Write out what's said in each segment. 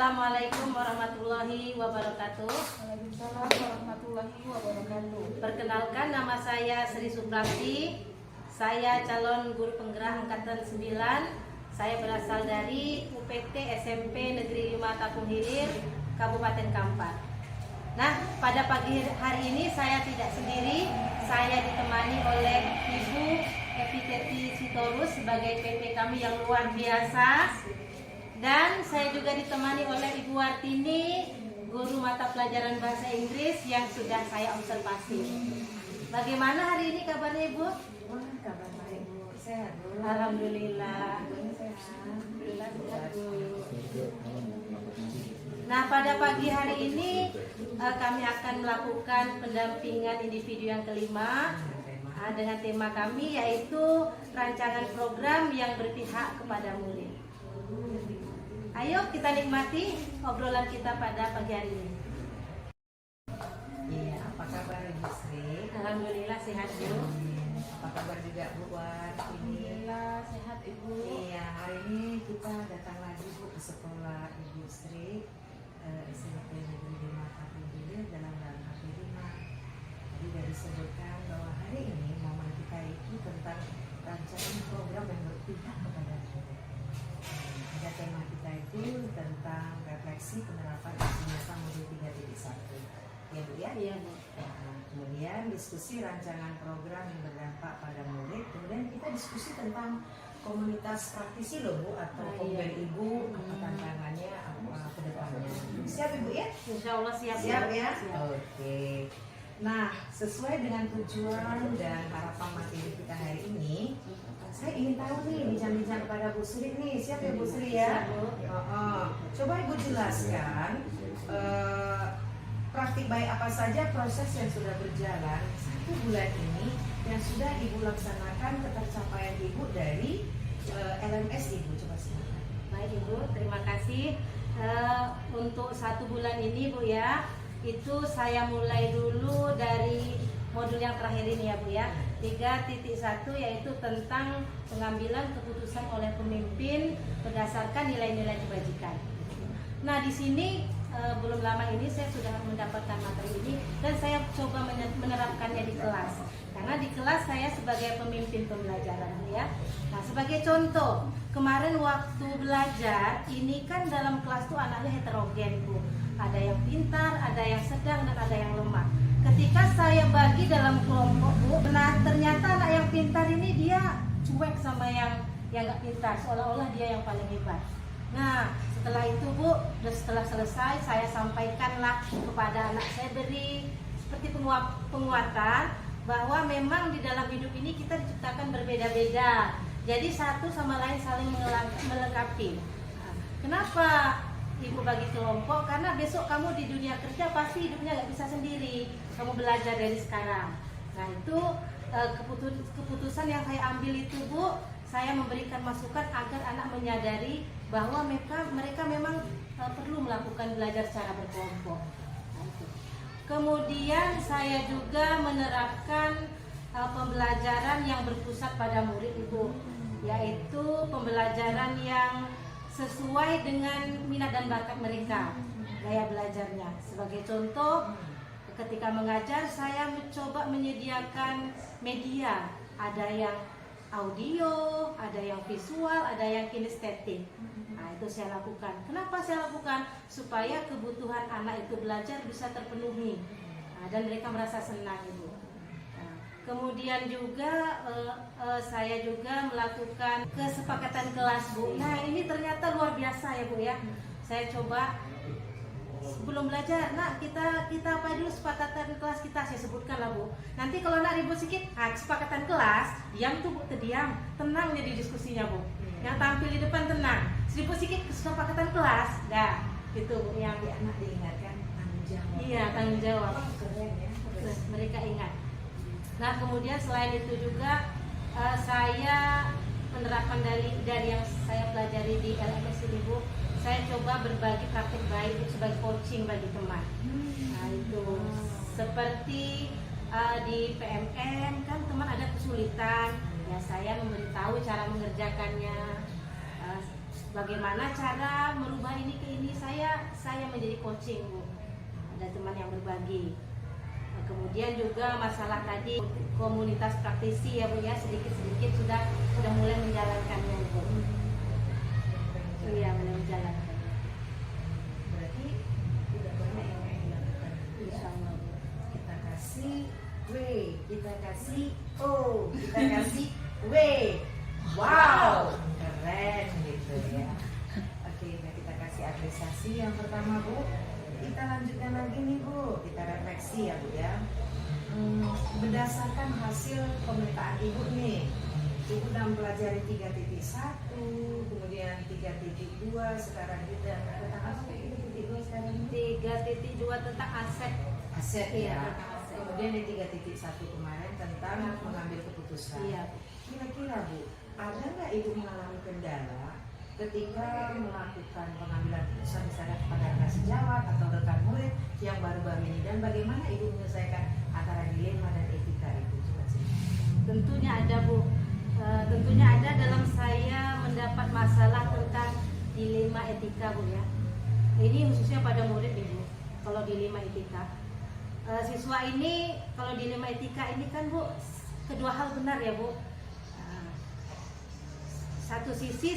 Assalamualaikum warahmatullahi wabarakatuh. Waalaikumsalam warahmatullahi wabarakatuh. Perkenalkan, nama saya Sri Suprapti. Saya calon guru penggerak angkatan 9. Saya berasal dari UPT SMP Negeri 5 Tapung Hilir, Kabupaten Kampar. Nah, pada pagi hari ini saya tidak sendiri. Saya ditemani oleh Ibu Epiteti Sitorus sebagai PP kami yang luar biasa. Dan saya juga ditemani oleh Ibu Wartini, guru mata pelajaran bahasa Inggris yang sudah saya observasi. Bagaimana hari ini kabarnya Ibu? Kabar baik Bu, sehat Bu. Alhamdulillah. Alhamdulillah sehat Bu. Nah, pada pagi hari ini kami akan melakukan pendampingan individu yang kelima dengan tema kami yaitu rancangan program yang berpihak kepada murid. Ayo kita nikmati obrolan kita pada pagi hari ini. Iya, apa kabar Ibu Sri? Alhamdulillah sehat Bu. Apa kabar juga Bu War? Alhamdulillah sehat Ibu. Iya, hari ini kita datang lagi Bu ke sekolah Ibu Sri SMP Negeri 5 Tapung Hilir dalam rangka P5. Tadi sudah disebutkan bahwa hari ini momen kita itu tentang rancangan program yang berpihak kepada murid. Ada tema kita itu tentang refleksi penerapan isi nyata modul 3.1. Ya Bu ya? Iya Bu. Nah, kemudian diskusi rancangan program yang berdampak pada murid. Kemudian kita diskusi tentang komunitas praktisi loh Bu, atau iya. Ibu apa tantangannya apa ke depannya. Siap Ibu ya? Insya Allah siap. Siap ya? Siap. Oke. Nah, sesuai dengan tujuan dan harapan materi kita hari ini, saya ingin tahu nih bincang-bincang kepada Bu Sri nih. Siap ya Bu Sri ya? Siap, Bu. Coba Ibu jelaskan praktik baik apa saja proses yang sudah berjalan 1 bulan ini yang sudah Ibu laksanakan ke tercapaian Ibu dari LMS Ibu. Coba silakan. Baik Ibu, terima kasih. Untuk 1 bulan ini Bu ya, itu saya mulai dulu dari modul yang terakhir ini ya Bu ya, 3.1 yaitu tentang pengambilan keputusan oleh pemimpin berdasarkan nilai-nilai kebajikan. Nah di sini belum lama ini saya sudah mendapatkan materi ini dan saya coba menerapkannya di kelas. Karena di kelas saya sebagai pemimpin pembelajaran ya. Nah sebagai contoh, kemarin waktu belajar ini kan dalam kelas tuh anaknya heterogen Bu. Ada yang pintar, ada yang sedang, dan ada yang lemah. Ketika saya bagi dalam kelompok Bu, nah ternyata anak yang pintar ini dia cuek sama yang nggak pintar, seolah-olah dia yang paling hebat. Nah setelah itu Bu, setelah selesai saya sampaikanlah kepada anak, saya beri seperti penguatan bahwa memang di dalam hidup ini kita diciptakan berbeda-beda. Jadi satu sama lain saling melengkapi. Nah, kenapa Ibu bagi kelompok? Karena besok kamu di dunia kerja pasti hidupnya nggak bisa sendiri. Kamu belajar dari sekarang. Nah itu keputusan yang saya ambil itu Bu, saya memberikan masukan agar anak menyadari bahwa mereka memang perlu melakukan belajar secara berkelompok. Nah, itu. Kemudian saya juga menerapkan pembelajaran yang berpusat pada murid Ibu, yaitu pembelajaran yang sesuai dengan minat dan bakat mereka, gaya belajarnya. Sebagai contoh, ketika mengajar saya mencoba menyediakan media, ada yang audio, ada yang visual, ada yang kinestetik. Nah itu saya lakukan. Kenapa saya lakukan? Supaya kebutuhan anak itu belajar bisa terpenuhi, dan mereka merasa senang Ibu. Nah, kemudian juga saya juga melakukan kesepakatan kelas Bu. Nah ini ternyata luar biasa ya Bu ya. Saya coba sebelum belajar, nah kita apa dulu kesepakatan kelas kita, saya sebutkan lah Bu. Nanti kalau nak ribut sedikit, kesepakatan kelas, diam tuh Bu, terdiam, tenang jadi diskusinya Bu. Yang tampil di depan tenang, ribut sedikit kesepakatan kelas, dah gitu Bu, yang Anak diingatkan tanggung jawab. iya tanggung jawab. Keren ya. Terus mereka ingat. Nah kemudian selain itu juga saya penerapan dari yang saya pelajari di LMS ini Bu, saya coba berbagi praktik baik sebagai coaching bagi teman. Nah itu seperti di PMN kan teman ada kesulitan, ya saya memberitahu cara mengerjakannya. bagaimana cara merubah ini ke ini. Saya menjadi coaching Bu, ada teman yang berbagi. Kemudian juga masalah tadi komunitas praktisi ya Bu ya, sedikit-sedikit sudah mulai menjalankannya Bu. Iya, mulai menjalankan. Berarti udah banyak yang dilakukan. Insya Allah Bu. Kita kasih W, kita kasih O, kita kasih W. Wow, keren gitu ya. Oke, nah kita kasih apresiasi yang pertama Bu. Kita lanjutkan lagi nih Bu, kita refleksi ya Bu ya. Berdasarkan hasil pemetaan Ibu nih, Ibu udah mempelajari 3.1, kemudian 3.2, sekarang kita tentang apa 3.2 sekarang? 3.2 tentang aset. Aset Iya, ya. tentang aset. Kemudian di 3.1 kemarin tentang mengambil keputusan. Iya. Kira-kira Bu, ada nggak Ibu mengalami kendala ketika melakukan pengambilan keputusan misalnya kepada anak sejawat atau rekan murid yang baru-baru ini, dan bagaimana Ibu menyelesaikan antara dilema dan etika itu? Coba cerita. Tentunya ada Bu. Tentunya ada dalam saya mendapat masalah tentang dilema etika Bu ya. Ini khususnya pada murid Ibu. Kalau dilema etika, siswa ini kalau dilema etika ini kan Bu, kedua hal benar ya Bu. Satu sisi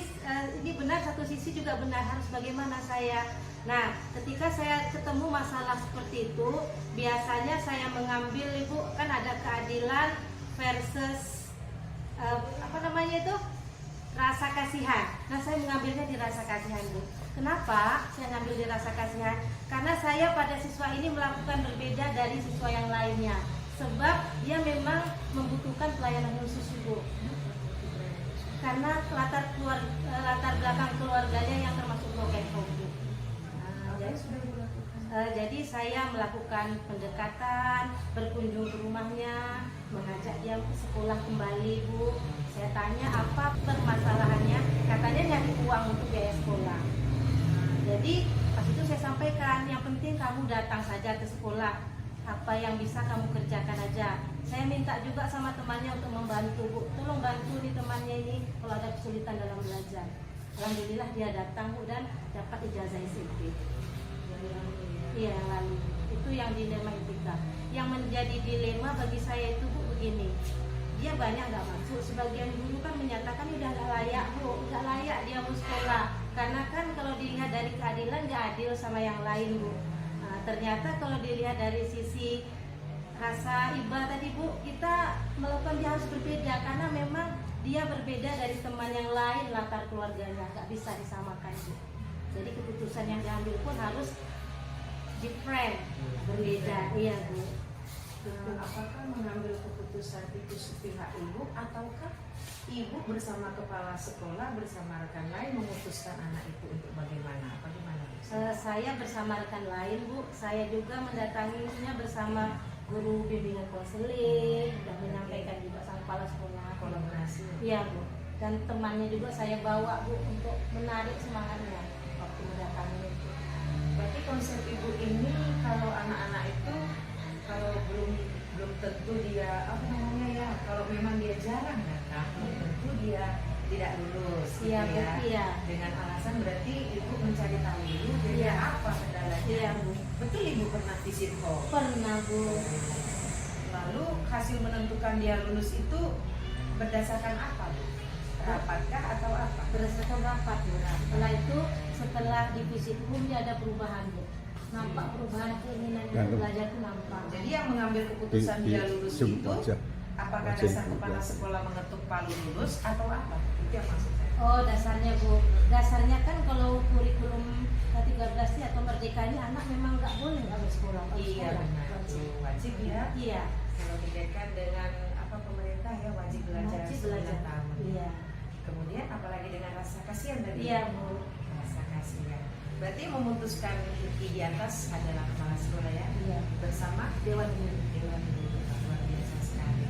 ini benar, satu sisi juga benar. Harus bagaimana saya. Nah, ketika saya ketemu masalah seperti itu, biasanya saya mengambil Ibu, kan ada keadilan versus apa namanya itu, rasa kasihan. Nah, saya mengambilnya di rasa kasihan Bu. Kenapa saya ngambil di rasa kasihan? Karena saya pada siswa ini melakukan berbeda dari siswa yang lainnya. Sebab dia memang membutuhkan pelayanan khusus Bu. Karena latar belakang keluarganya yang termasuk broken home Bu. Jadi saya melakukan pendekatan, berkunjung ke rumahnya, mengajak dia ke sekolah kembali Bu. Saya tanya apa permasalahannya, katanya nyari uang untuk biaya sekolah. Jadi pas itu saya sampaikan, yang penting kamu datang saja ke sekolah, apa yang bisa kamu kerjakan aja. Saya minta juga sama temannya untuk membantu Bu, tolong bantu nih temannya ini kalau ada kesulitan dalam belajar. Alhamdulillah dia datang Bu dan dapat ijazah SMP. Iya, yang lalu itu yang dilema etika. Yang menjadi dilema bagi saya itu Bu begini, dia banyak nggak masuk. Sebagian guru kan menyatakan udah nggak layak Bu, nggak layak dia mau sekolah. Karena kan kalau dilihat dari keadilan nggak adil sama yang lain Bu. Nah, ternyata kalau dilihat dari sisi rasa iba tadi Bu, kita melakukan dia harus berbeda karena memang dia berbeda dari teman yang lain, latar keluarganya nggak bisa disamakan Bu. Jadi keputusan yang diambil pun harus different, berbeda. Iya Bu. Apakah mengambil keputusan itu sepihak Ibu, ataukah Ibu bersama kepala sekolah bersama rekan lain memutuskan anak itu untuk bagaimana? Bagaimana? Saya bersama rekan lain Bu, saya juga mendatanginya bersama guru bimbingan konseling dan menyampaikan juga sama kepala sekolah. Kolaborasi. Iya Bu. Dan temannya juga saya bawa Bu untuk menarik semangatnya waktu mendatangi itu. Berarti konsep Ibu ini kalau anak-anak itu kalau belum tentu dia apa namanya ya, kalau memang dia jarang datang, belum tentu dia tidak lulus gitu Iya Bu, ya. iya. Dengan alasan berarti Ibu mencari tahu dulu dia Iya. apa kendalanya. Iya Bu. Betul Ibu pernah visit home. Pernah Bu. Lalu hasil menentukan dia lulus itu berdasarkan apa Bu? Rapatkah atau apa? Berdasarkan rapat Bu. Setelah itu, setelah divisi umum dia ada perubahan Bu. Nampak perubahan keinginan untuk belajar itu nampak. Jadi yang mengambil keputusan dia lulus itu apakah dasar kepala sekolah mengetuk palu lulus atau apa? Itu yang maksud saya. Oh, dasarnya Bu. Dasarnya kan kalau kurikulum K13 atau Merdeka ini anak memang nggak boleh nggak bersekolah. Iya benar. Wajib ya. Iya. Kalau dikaitkan dengan apa pemerintah ya wajib belajar. Wajib belajar. 9 tahun. Iya. Kemudian apalagi dengan rasa kasihan tadi. Iya Bu. Rasa kasihan. Berarti memutuskan di atas adalah kepala sekolah ya. Iya. Bersama Dewan Guru. Dewan Guru. Luar biasa sekali.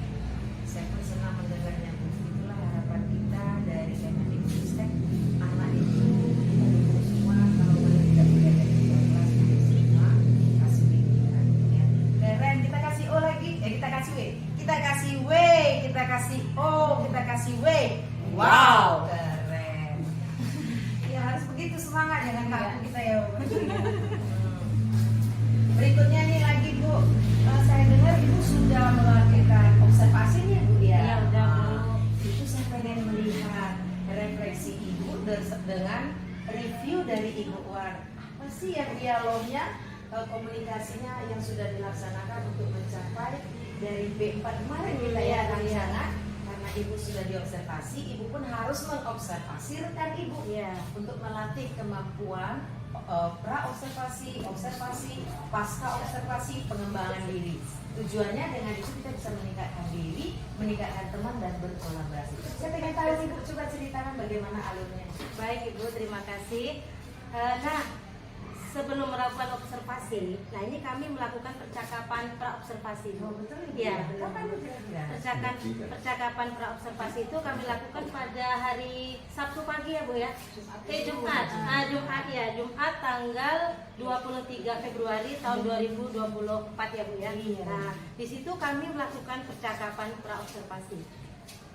Saya pun senang mendengarnya Bu. Itulah harapan kita dari Kemendikbudristek. Anak itu kita dukung semua, kalau boleh tidak boleh dari kelas semua kasih bimbingan ya. Keren, kita kasih O lagi, kita kasih W, kita kasih W, kita kasih O, kita kasih W. Wow, keren. Ya semangat jangan kaku kita ya Bu. Berikutnya nih lagi Bu, saya dengar Ibu sudah melakukan observasi nih Bu ya. Iya, udah, Bu. Itu saya pengen melihat refleksi Ibu dengan review dari Ibu Wan. Apa sih yang dialognya, komunikasinya yang sudah dilaksanakan untuk mencapai dari B4 kemarin kita ya rencana. Karena Ibu sudah diobservasi, Ibu pun harus mengobservasi rekan Ibu Iya. untuk melatih kemampuan pra-observasi, observasi, pasca observasi, pengembangan diri. Tujuannya dengan itu kita bisa meningkatkan diri, meningkatkan teman dan berkolaborasi. Saya pengen tahu Ibu, coba ceritakan bagaimana alurnya. Baik Ibu, terima kasih. Nah, sebelum melakukan observasi, nah ini kami melakukan percakapan pra-observasi. Oh, betul Ibu? Iya, betul. Kapan Bu kira-kira? Percakapan pra-observasi itu kami lakukan pada hari Sabtu pagi ya Bu ya. Jumat. Jumat ya, Jumat tanggal 23 Februari tahun 2024 ya Bu ya. Iya. Nah, di situ kami melakukan percakapan pra-observasi.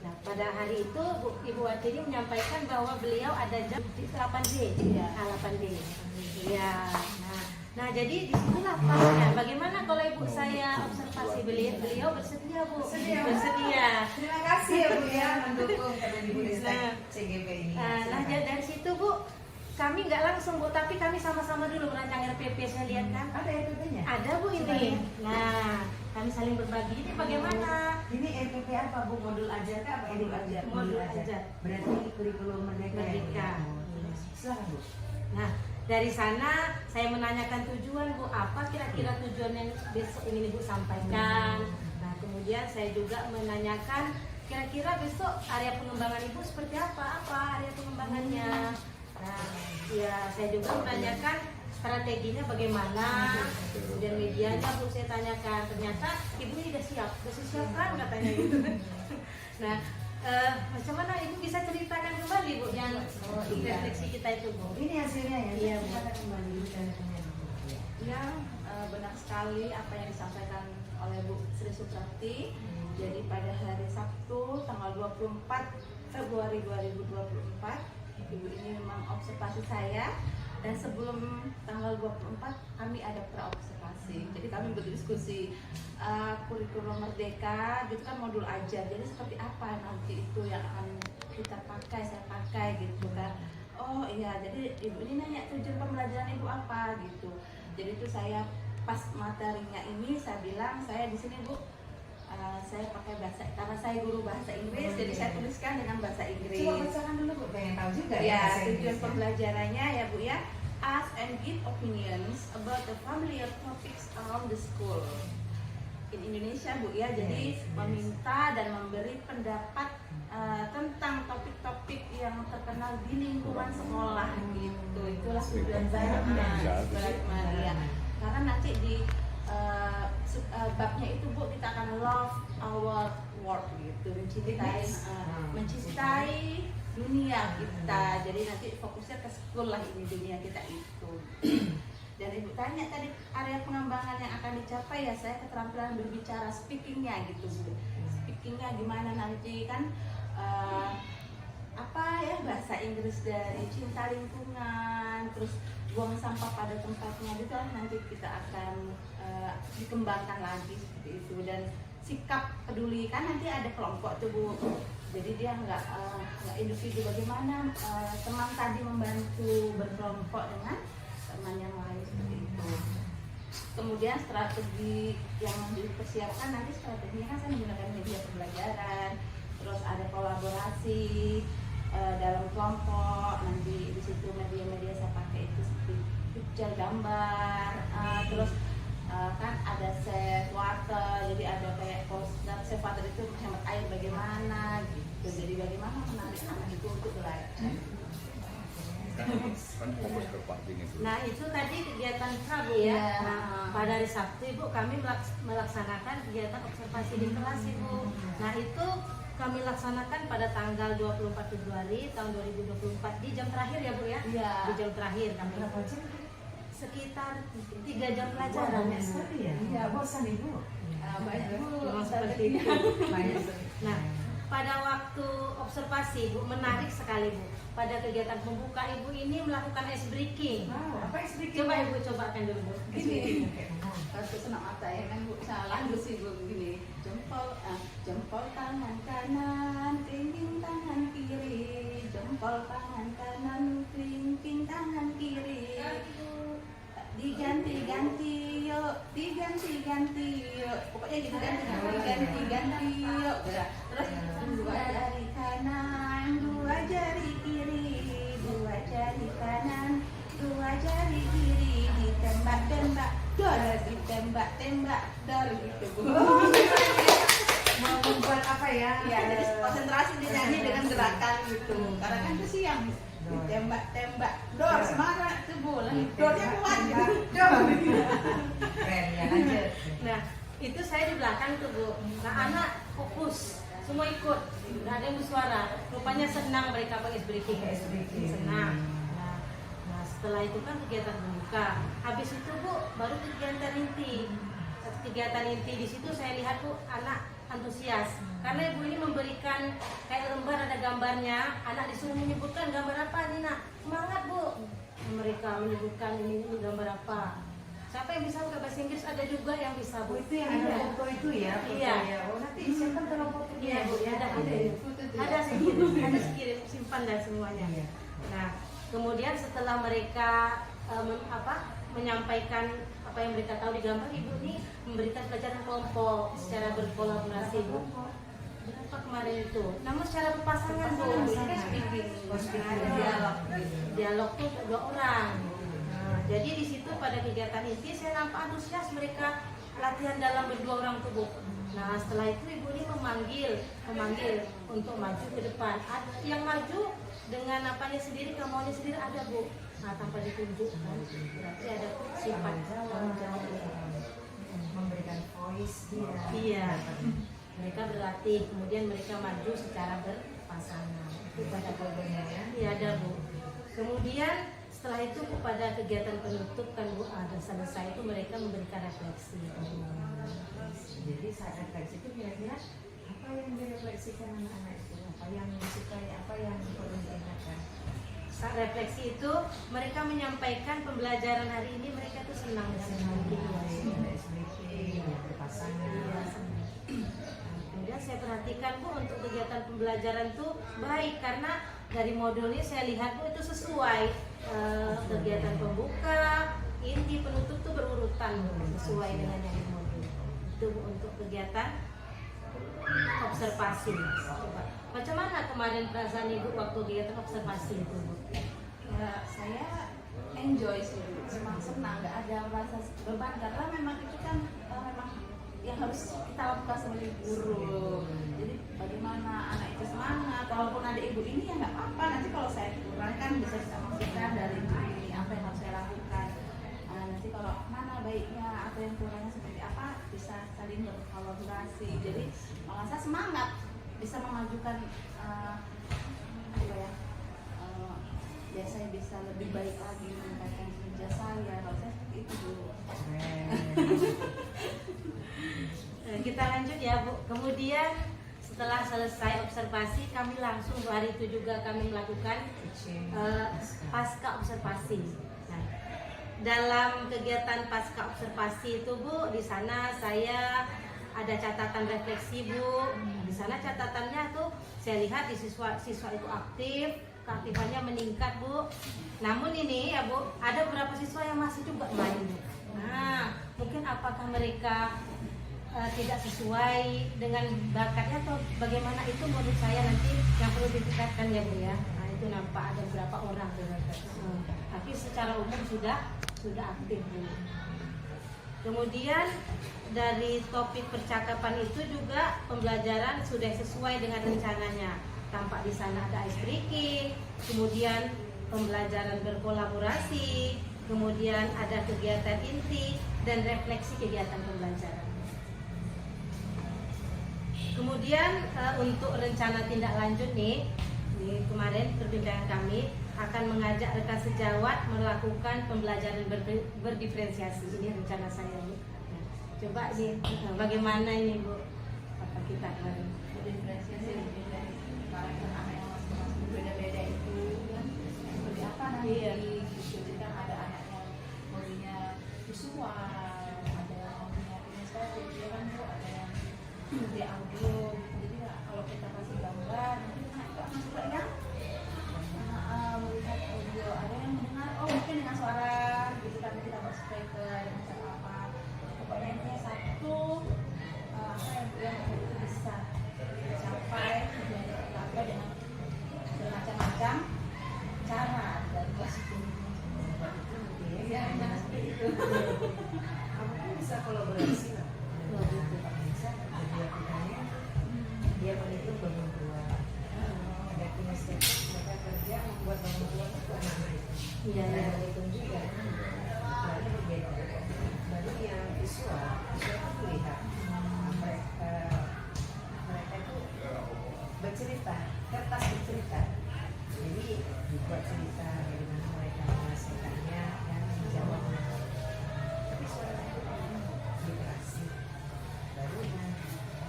Nah, pada hari itu Ibu Watini menyampaikan bahwa beliau ada jam di 8D. Iya. 8D. Iya. Nah, jadi disitulah pasnya. Bagaimana kalau Ibu saya observasi beliau bersedia Bu? Bersedia. Terima kasih ya Bu ya mendukung Ibu Ristek CGP ini. Nah, dari situ Bu, kami nggak langsung Bu, tapi kami sama-sama dulu merancang RPP. Saya lihat kan Ada RPP-nya? ada Bu ini. Nah, kami saling berbagi. Ini bagaimana? Ini RPP apa Bu? Modul ajar kah? Apa modul ajar? Modul ajar. Berarti kurikulum merdeka. Merdeka. Silakan Bu. Nah, dari sana saya menanyakan tujuan Bu, apa kira-kira tujuan yang besok ingin Ibu sampaikan. Nah, kemudian saya juga menanyakan kira-kira besok area pengembangan Ibu seperti apa area pengembangannya. Nah, ya saya juga menanyakan strateginya bagaimana, kemudian medianya Bu saya tanyakan. Ternyata Ibu ini udah siap kan katanya gitu. Nah, macam mana Ibu bisa ceritakan kembali Bu yang refleksi kita itu Bu? Ini hasilnya ya. Iya, Bu. Kita kembali bicaranya. Ya, benar sekali apa yang disampaikan oleh Bu Sri Suprati. Jadi pada hari Sabtu tanggal 24 Februari 2024 Ibu ini memang observasi saya, dan sebelum tanggal 24 kami ada pra-observasi. Jadi kami berdiskusi kurikulum merdeka, gitu kan modul ajar. Jadi seperti apa nanti itu yang akan kita pakai, saya pakai gitu kan. Oh iya, jadi Ibu ini nanya tujuan pembelajaran Ibu apa gitu. Jadi itu saya pas materinya ini saya bilang saya di sini Bu, saya pakai bahasa karena saya guru bahasa Inggris, jadi saya tuliskan dengan bahasa Inggris. Coba bacakan dulu Bu, pengen tahu juga Ya, bahasa tujuan Inggrisnya. pembelajarannya ya Bu ya, ask and give opinions about the familiar topics around the school. In Indonesia Bu ya, jadi Yes. meminta dan memberi pendapat tentang topik-topik yang terkenal di lingkungan sekolah gitu. Itulah tujuan saya. Ya. Karena nanti di babnya itu Bu, kita akan love our world gitu, mencintai dunia kita. Jadi nanti fokusnya ke school lah, ini dunia kita itu. Dan Ibu tanya tadi area pengembangan yang akan dicapai, ya saya keterampilan berbicara, speakingnya gitu Bu. Speakingnya gimana nanti kan apa ya, bahasa Inggris dari cinta lingkungan, terus buang sampah pada tempatnya gitu lah, nanti kita akan dikembangkan lagi seperti itu. Dan sikap peduli, kan nanti ada kelompok tuh Bu, jadi dia nggak individu, bagaimana teman tadi membantu berkelompok dengan teman yang lain seperti itu. Kemudian strategi yang dipersiapkan nanti, strateginya kan saya menggunakan media pembelajaran, terus ada kolaborasi dalam kelompok. Nanti di situ media-media saya pakai itu seperti picture, gambar, terus kan ada save water, jadi ada kayak poster save water itu hemat air bagaimana gitu. Jadi bagaimana menarik anak itu untuk belajar. Kan fokus ke parting itu. Nah, itu tadi kegiatan Prabu ya. Iya. Nah, pada hari Sabtu Ibu kami melaksanakan kegiatan observasi di kelas Ibu. Nah, itu kami laksanakan pada tanggal 24 Februari tahun 2024 di jam terakhir ya Bu ya. Iya. Di jam terakhir kami Berapa jam? sekitar 3 jam pelajaran Banyak Bu. sekali ya. Iya, bosan Ibu. Banyak Bu. Memang seperti itu. Banyak. Nah, pada waktu observasi Bu, menarik sekali Bu. Pada kegiatan pembuka Ibu ini melakukan ice breaking. Wow, apa ice breaking? Coba Ibu cobakan dulu Bu. Gini, satu senang mata ya kan Bu, salah sih Bu, begini. Jempol tangan kanan, kelingking tangan kiri, jempol tangan kanan, kelingking tangan kiri. Diganti-ganti yuk, diganti-ganti yuk. Pokoknya gitu kan, diganti-ganti yuk. Terus dua jari kanan, dua jari kiri, dua jari kanan, dua jari kiri, ditembak-tembak, dor, ditembak-tembak, dor gitu Bu. Mau membuat apa ya? Ya, jadi konsentrasi dinyanyi dengan gerakan gitu. Karena kan itu siang ditembak-tembak, dor semangat tuh Bu. Dornya kuat gitu. Dor. Keren ya, lanjut. Nah, itu saya di belakang tuh Bu. Nah, anak fokus, semua ikut, nggak ada yang bersuara. Rupanya senang mereka pakai ice breaking. Ice breaking. Senang. Nah, setelah itu kan kegiatan membuka. Habis itu Bu, baru kegiatan inti. Kegiatan inti di situ saya lihat Bu, anak antusias karena Ibu ini memberikan kayak lembar ada gambarnya, anak disuruh menyebutkan gambar apa nih Nak, semangat Bu, mereka menyebutkan ini gambar apa. Siapa yang bisa pakai bahasa Inggris? Ada juga yang bisa Bu. Itu yang ada foto itu ya? Foto Iya. ya. Oh, nanti disimpan dalam foto Iya Bu, ya. ada sekirim simpan dan semuanya. Iya. Nah, kemudian setelah mereka menyampaikan apa yang mereka tahu di gambar, Ibu ini memberikan pelajaran kelompok secara berkolaborasi Bu. Berapa kemarin itu? Namun secara berpasangan Bu. Ini kan speaking. Dialog tuh 2 orang. Nah, jadi di situ pada kegiatan inti saya nampak antusias mereka latihan dalam berdua orang tuh Bu. Nah setelah itu Ibu ini memanggil untuk maju ke depan. Ada yang maju dengan apanya sendiri, kemauannya sendiri ada Bu. Nah tanpa ditunjuk kan, berarti ada sifat tanggung jawab. Memberikan voice dia. Iya. Mereka berlatih, kemudian mereka maju secara berpasangan. Itu pada fotonya ya. Iya ada Bu. Kemudian setelah itu Bu, pada kegiatan penutup kan Bu, ada selesai itu mereka memberikan refleksi. Jadi saat refleksi itu kira-kira apa yang direfleksikan anak-anak itu? Apa yang disukai, apa yang perlu diingatkan? Saat refleksi itu mereka menyampaikan pembelajaran hari ini mereka tuh senang sekali. Berpasangan. Kemudian saya perhatikan Bu, untuk kegiatan pembelajaran tuh baik karena dari modulnya saya lihat Bu itu sesuai kegiatan pembuka, inti, penutup tuh berurutan Bu, sesuai dengan yang di modul. Itu Bu, untuk kegiatan observasi. Coba. Macam mana kemarin perasaan Ibu waktu kegiatan observasi itu Bu? Ya, saya enjoy sih, senang, nggak ada merasa beban karena memang itu kan memang yang harus kita lakukan sebagai guru. Jadi bagaimana anak itu semangat, walaupun ada ibu ini ya nggak apa-apa. Nanti kalau saya kurang kan bisa kita maksudkan dari ibu ini apa yang harus saya lakukan. Nanti kalau mana baiknya atau yang kurangnya seperti apa bisa saling berkolaborasi. Jadi malah saya semangat bisa memajukan ya saya bisa lebih baik lagi meningkatkan kinerja saya. Kalau saya seperti itu dulu. Kita lanjut ya Bu. Kemudian setelah selesai observasi kami langsung hari itu juga kami melakukan pasca observasi. Nah, dalam kegiatan pasca observasi itu Bu, di sana saya ada catatan refleksi Bu. Di sana catatannya tuh saya lihat di siswa itu aktif, keaktifannya meningkat Bu. Namun ini ya Bu, ada beberapa siswa yang masih juga main Bu. Nah, mungkin apakah mereka tidak sesuai dengan bakatnya atau bagaimana, itu menurut saya nanti yang perlu ditingkatkan ya Bu ya. Nah, itu nampak ada beberapa orang tapi secara umum sudah aktif Bu. Kemudian dari topik percakapan itu juga pembelajaran sudah sesuai dengan rencananya. Tampak di sana ada ice breaking, kemudian pembelajaran berkolaborasi, kemudian ada kegiatan inti dan refleksi kegiatan pembelajaran. Kemudian untuk rencana tindak lanjut nih, di kemarin perbincangan kami akan mengajak rekan sejawat melakukan pembelajaran berdiferensiasi. Ini rencana saya Bu. Nah, coba nih bagaimana ini Bu, apa kita kemarin Berdiferensiasi. estetik mereka kerja membuat bangunan itu anak-anak itu. Iya, Nah, iya. itu juga baru berbeda. Baru yang visual itu terlihat mereka itu bercerita, kertas bercerita. Jadi dibuat cerita bagaimana mereka menyelesaikannya dan menjawabnya. Tapi suara itu literasi. Baru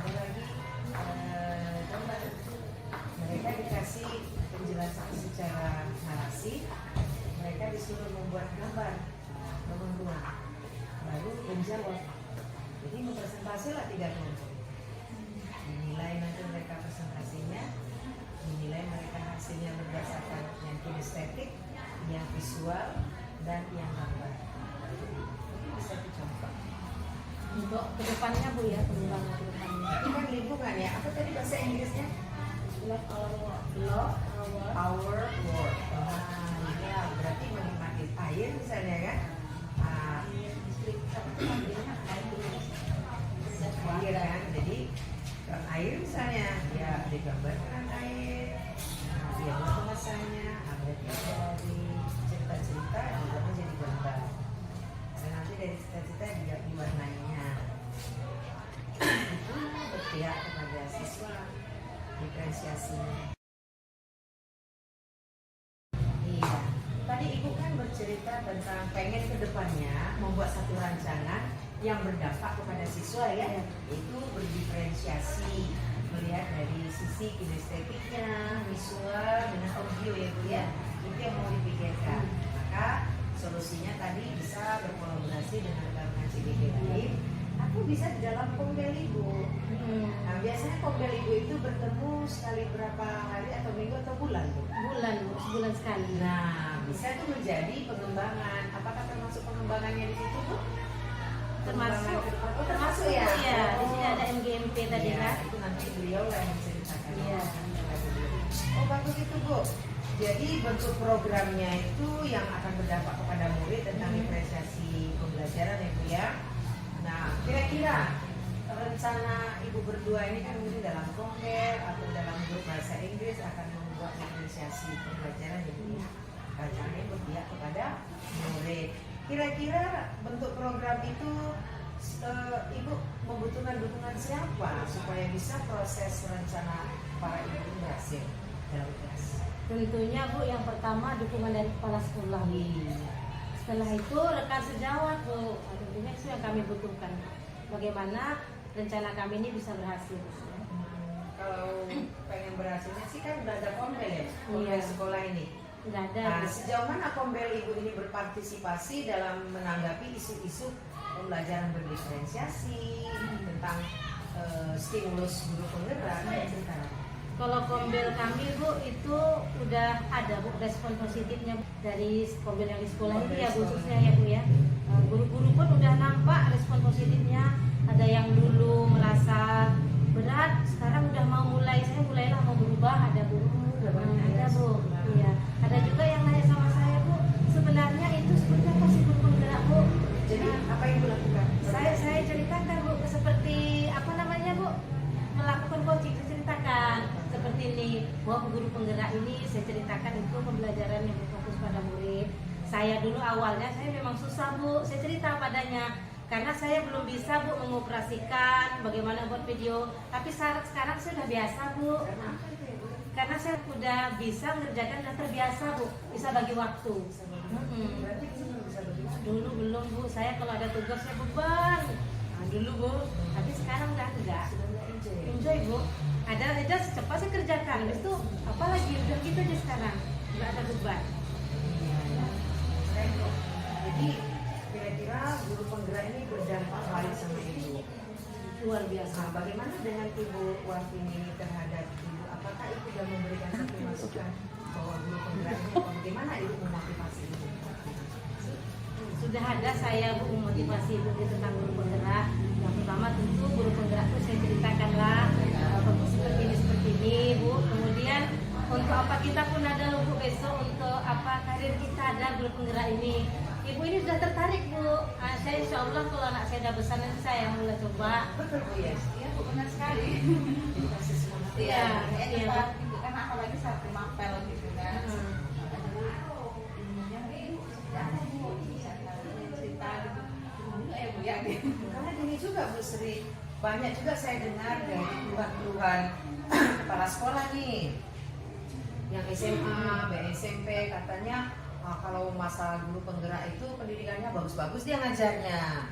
ada lagi gambar. Mereka dikasih penjelasan secara narasi. Mereka disuruh membuat gambar ruang-ruang. Baru menjawab. Jadi mempresentasi lah 3 kelompok. Dinilai nanti mereka presentasinya, dinilai mereka hasilnya berdasarkan yang kinestetik, yang visual, dan yang gambar. Ini bisa dicontoh. Untuk kedepannya Bu ya, pengembangan kedepannya. Ini kan lingkungan ya. Apa tadi bahasa Inggrisnya? Love our world. Love our world. Ya, berarti menikmati air misalnya kan? Air kan, jadi air misalnya ya digambarkan air, dia bahasanya, berarti dari cerita-cerita juga menjadi gambar. Dan nanti dari cerita-cerita juga diwarnainya. Itu berpihak kepada siswa, diferensiasinya. Iya, tadi Ibu kan bercerita tentang pengen ke depannya membuat satu rancangan yang berdampak kepada siswa ya, itu berdiferensiasi, melihat dari sisi kinestetiknya, visual dengan audio ya Bu ya, itu yang mau dipikirkan. Maka solusinya tadi bisa berkolaborasi dengan rekan CGD lain, atau bisa di dalam Kombel Ibu. Nah, biasanya Kombel Ibu itu bertemu sekali berapa hari atau minggu atau bulan Bu? Bulan Bu, sebulan sekali. Nah, bisa itu menjadi pengembangan. Apakah termasuk pengembangannya di situ Bu? Termasuk. Oh, termasuk ya? Iya, di sini ada MGMP tadi Iya, kan. itu nanti beliau lah yang menceritakan. Iya. Oh, bagus itu Bu. Jadi bentuk programnya itu yang akan berdampak kepada murid tentang diferensiasi pembelajaran ya Bu ya. Nah, kira-kira rencana Ibu berdua ini kan mungkin dalam Kombel atau dalam grup bahasa Inggris akan membuat diferensiasi pembelajaran ya Bu ya. Rancangannya berpihak kepada murid. Kira-kira bentuk program itu Ibu membutuhkan dukungan siapa supaya bisa proses rencana para ibu ini berhasil dalam kelas? Tentunya Bu, yang pertama dukungan dari kepala sekolah. Setelah itu rekan sejawat Bu, tentunya itu yang kami butuhkan. Bagaimana rencana kami ini bisa berhasil. Kalau pengen berhasilnya sih kan udah ada Kombel ya, Kombel Iya. sekolah ini. Tidak ada. Nah, sejauh mana Kombel Ibu ini berpartisipasi dalam menanggapi isu-isu pembelajaran berdiferensiasi tentang stimulus guru penggerak? Cerita. Kalau Kombel kami Bu itu udah ada Bu respon positifnya Bu. Dari Kombel yang di sekolah ini ya khususnya ya Bu ya. Guru-guru pun udah nampak respon positifnya. Ada yang dulu merasa berat, sekarang udah mau mulai, saya mulailah mau berubah, ada Bu. Ada Bu. Iya. Ada juga yang nanya sama saya Bu, sebenarnya itu sebenarnya apa sih guru penggerak Bu? Jadi apa yang Ibu lakukan? Saya ceritakan Bu, seperti apa namanya Bu, melakukan coaching, saya ceritakan seperti ini. Wah, guru penggerak ini saya ceritakan itu pembelajaran yang berfokus pada murid. Saya dulu awalnya saya memang susah Bu, saya cerita padanya karena saya belum bisa Bu mengoperasikan bagaimana buat video. Tapi sekarang saya sudah biasa Bu. Karena saya udah bisa mengerjakan dan terbiasa Bu, bisa bagi waktu. Berarti belum bisa bagaimana? Dulu belum Bu, saya kalau ada tugasnya beban. Nah, dulu Bu, tapi sekarang udah enggak. Sudah nggak enjoy. Enjoy Bu, ada aja cepat saya kerjakan. Habis itu apalagi udah gitu aja sekarang, nggak ada beban. Jadi kira-kira guru penggerak ini berdampak baik sama Ibu. Luar biasa. Nah, bagaimana dengan Ibu Wartini terhadap Ibu? Apakah Ibu sudah memberikan satu masukan bahwa guru penggerak ini bagaimana Ibu memotivasi Ibu? Sudah ada saya Bu memotivasi Ibu tentang guru penggerak. Yang pertama tentu guru penggerak itu saya ceritakanlah seperti ini Bu. Kemudian untuk apa kita pun ada Bu besok untuk apa karir kita ada guru penggerak ini. Ibu ini sudah tertarik Bu. Saya insya Allah kalau anak saya udah besar nanti saya mulai coba. Betul Bu ya? Iya Bu, benar sekali. Dikasih semangat. Iya, Iya. iya. Karena apalagi saat mapel juga Bu Sri. Banyak juga saya dengar dari keluhan-keluhan kepala sekolah nih, yang SMA, SMP katanya kalau masalah guru penggerak itu pendidikannya bagus-bagus dia ngajarnya.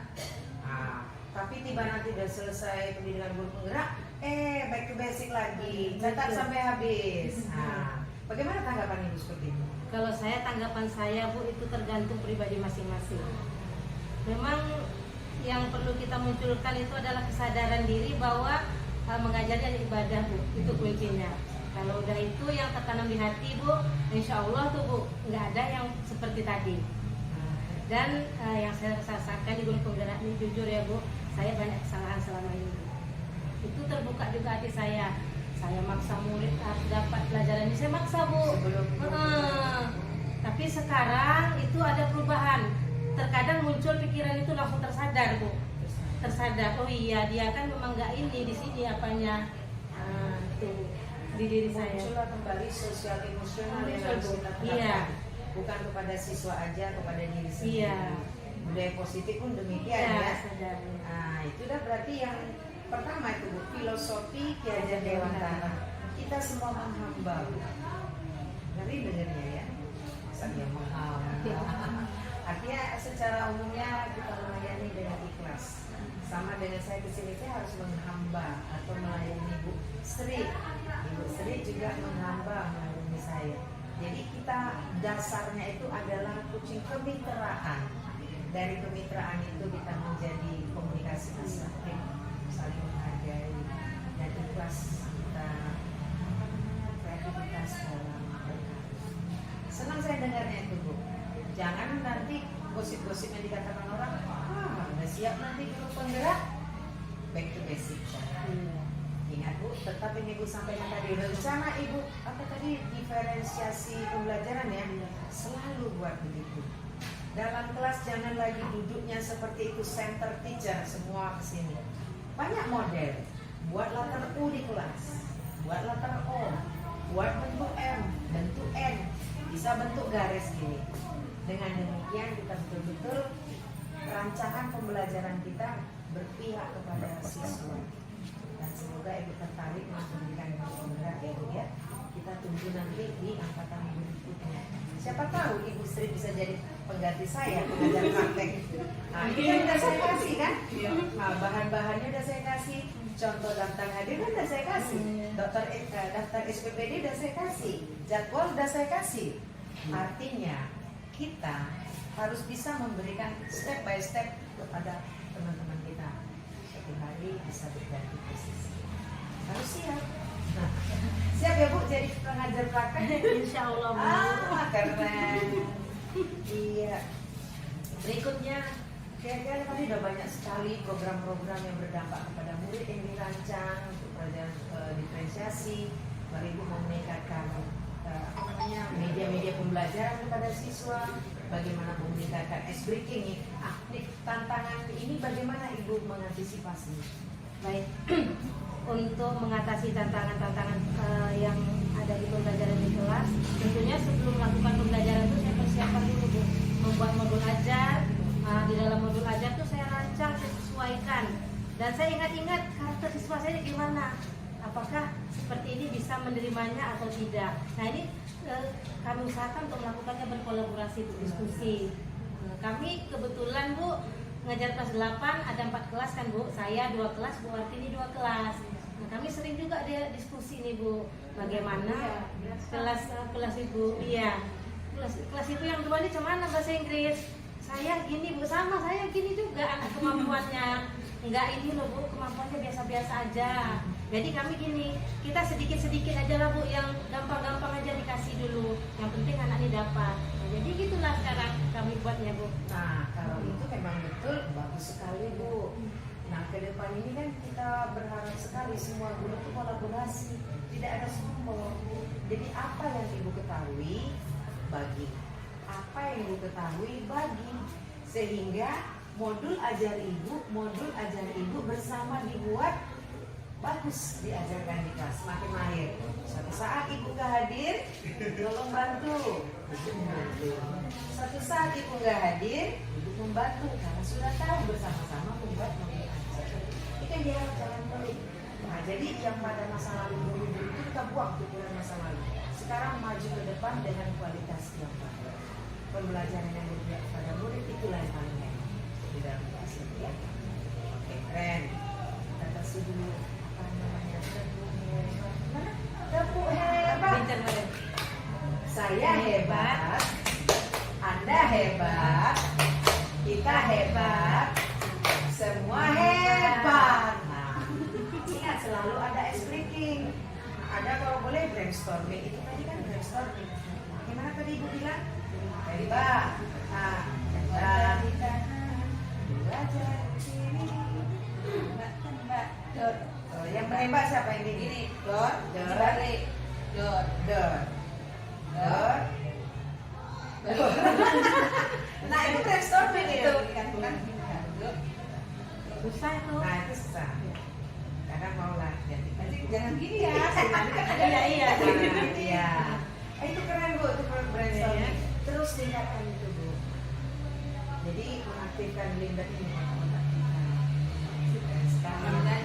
Tapi tiba nanti udah selesai pendidikan guru penggerak, back to basic lagi, catat sampai habis. Bagaimana tanggapan Ibu seperti itu? Kalau tanggapan saya Bu, itu tergantung pribadi masing-masing. Memang yang perlu kita munculkan itu adalah kesadaran diri bahwa mengajar dan ibadah Bu, itu kuncinya. Kalau udah itu yang tertanam di hati Bu, insya Allah tuh Bu, nggak ada yang seperti tadi. Dan yang saya rasakan di guru penggerak ini jujur ya Bu, saya banyak kesalahan selama ini Bu. Itu terbuka juga hati saya. Saya maksa murid harus dapat pelajaran ini, saya maksa Bu. Tapi sekarang itu ada perubahan. Terkadang muncul pikiran itu langsung tersadar Bu. Tersadar, oh iya dia kan memang nggak ini di sini apanya. Itu di diri saya. Muncullah kembali sosial emosional yang harus kita terapkan. Iya. Bukan kepada siswa aja, kepada diri sendiri. Iya. Budaya positif pun demikian Iya, ya. sadar. Itu udah berarti yang pertama itu Bu, filosofi Ki Hajar Dewantara. Kita semua menghamba Bu. Ngeri dengernya ya. Masa dia menghamba. Artinya secara umumnya kita melayani dengan ikhlas. Sama dengan saya kesini, saya harus menghamba atau melayani Bu Sri. Ibu Sri juga menghamba melayani saya. Jadi kita dasarnya itu adalah kucing kemitraan. Dari kemitraan itu kita menjadi komunikasi asli, saling menghargai dan ikhlas kita kreativitas dalam berkarya. Senang saya dengarnya itu Bu. Jangan nanti gosip-gosip yang dikatakan orang, udah siap nanti guru penggerak, back to basic. Ingat Bu, tetap yang Ibu sampaikan tadi, rencana Ibu apa tadi, diferensiasi pembelajaran ya, selalu buat begitu. Dalam kelas jangan lagi duduknya seperti itu center teacher semua kesini. Banyak model, buat letter U di kelas, buat letter O, buat bentuk M, bentuk N, bisa bentuk garis gini. Dengan demikian kita betul-betul rancangan pembelajaran kita berpihak kepada siswa. Dan semoga Ibu tertarik memberikan penggerak ya Bu ya. Kita tunggu nanti di angkatan berikutnya. Siapa tahu Ibu Sri bisa jadi pengganti saya pengajar praktek. Ini kan udah saya kasih kan? Bahan-bahannya udah saya kasih. Contoh daftar hadir kan udah saya kasih. Daftar SPPD udah saya kasih. Jadwal udah saya kasih. Artinya kita harus bisa memberikan step by step kepada teman-teman kita. Satu hari bisa berganti posisi. Harus siap. Siap ya Bu jadi pengajar praktek? Insya Allah Bu. Keren. Iya. Berikutnya kira-kira tadi udah banyak sekali program-program yang berdampak kepada murid yang dirancang untuk pelajaran diferensiasi. Mari Ibu mau meningkatkan media-media pembelajaran kepada siswa, bagaimana meningkatkan ice breaking nih tantangan ini bagaimana Ibu mengantisipasi? Baik, untuk mengatasi tantangan-tantangan yang ada di pembelajaran di kelas, tentunya sebelum melakukan pembelajaran itu saya persiapkan dulu Bu, membuat modul ajar. Di dalam modul ajar itu saya rancang, saya sesuaikan, dan saya ingat-ingat karakter siswa saya gimana. Apakah seperti ini bisa menerimanya atau tidak? Nah ini kami usahakan untuk melakukannya berkolaborasi, berdiskusi. Kami kebetulan Bu ngajar kelas 8, ada 4 kelas kan Bu. Saya 2 kelas, Bu Artini 2 kelas. Nah, kami sering juga dia diskusi nih Bu, bagaimana kelas Ibu, iya kelas Ibu yang 2 ini cuman bahasa Inggris. Saya gini Bu, sama saya gini juga anak kemampuannya. Enggak ini loh Bu, kemampuannya biasa-biasa aja. Jadi kami gini, kita sedikit-sedikit aja lah Bu, yang gampang-gampang aja dikasih dulu. Yang penting anak ini dapat. Nah, jadi gitulah sekarang kami buatnya Bu. Nah kalau itu memang betul bagus sekali Bu. Nah ke depan ini kan kita berharap sekali semua guru itu kolaborasi, tidak ada sombong. Jadi apa yang Ibu ketahui bagi, apa yang Ibu ketahui bagi, sehingga modul ajar Ibu bersama dibuat bagus, diajarkan di kelas, makin mahir. Suatu saat Ibu gak hadir, tolong bantu. Suatu saat Ibu gak hadir, Ibu membantu karena sudah tahu bersama-sama membuat modul ajar. Ini kan dia harus jalan balik. Nah, jadi yang pada masa lalu dulu itu kita buang pikiran masa lalu. Sekarang maju ke depan dengan kualitas yang baik. Pembelajaran yang berpihak pada murid itulah yang paling enak di dalam kelas ini ya. Oke, keren. Kita kasih dulu apa namanya tepuk hebat. Mana? Tepuk hebat. Pintar banget. Saya hebat, Anda hebat, kita hebat, semua hebat. Nah, ingat selalu ada ice breaking. Ada kalau boleh brainstorming. Itu tadi kan brainstorming. Gimana tadi Ibu bilang? Hebat. Nah, hebat. Dua jari kiri. Mbak. Dot. Oh, yang hebat siapa yang gini? Dot. Dot. Dot. Dot. Dot. Nah itu brainstorming itu. Susah tuh. Nah itu susah. Kadang mau lah. Jangan gini ya. Iya. Iya. Itu keren Bu, itu brainstorming. Terus tingkatkan itu Bu. Jadi mengaktifkan limbah ini.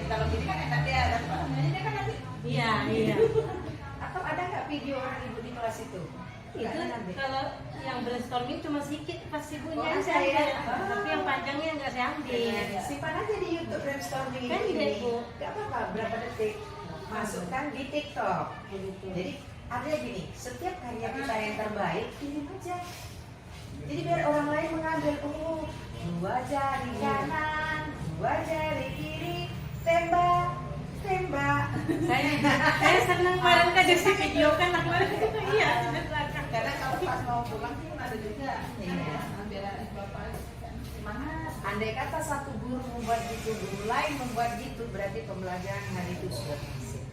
Kalau gini kan enak dia. Ini kan nanti. Iya. Atau ada nggak video orang Ibu di kelas itu? Itu kalau yang brainstorming cuma sedikit pas ibunya Oh, saya saya. ambil. Tapi yang panjangnya nggak saya ambil. Simpan aja di YouTube brainstorming Kan ini. deh, Bu. Gak apa-apa, berapa detik. Masukkan di TikTok. Begitu. Jadi ada gini, setiap karya kita yang terbaik kirim aja. Jadi biar orang lain mengambil, oh dua jari kanan, dua jari kiri, tembak. Saya senang kemarin kan jadi video kan kemarin itu iya di belakang. Karena kalau pas mau pulang sih ada juga. Iya. Biar bapak semangat. Andai kata satu guru membuat gitu, guru lain membuat gitu, berarti pembelajaran hari itu sudah berhasil.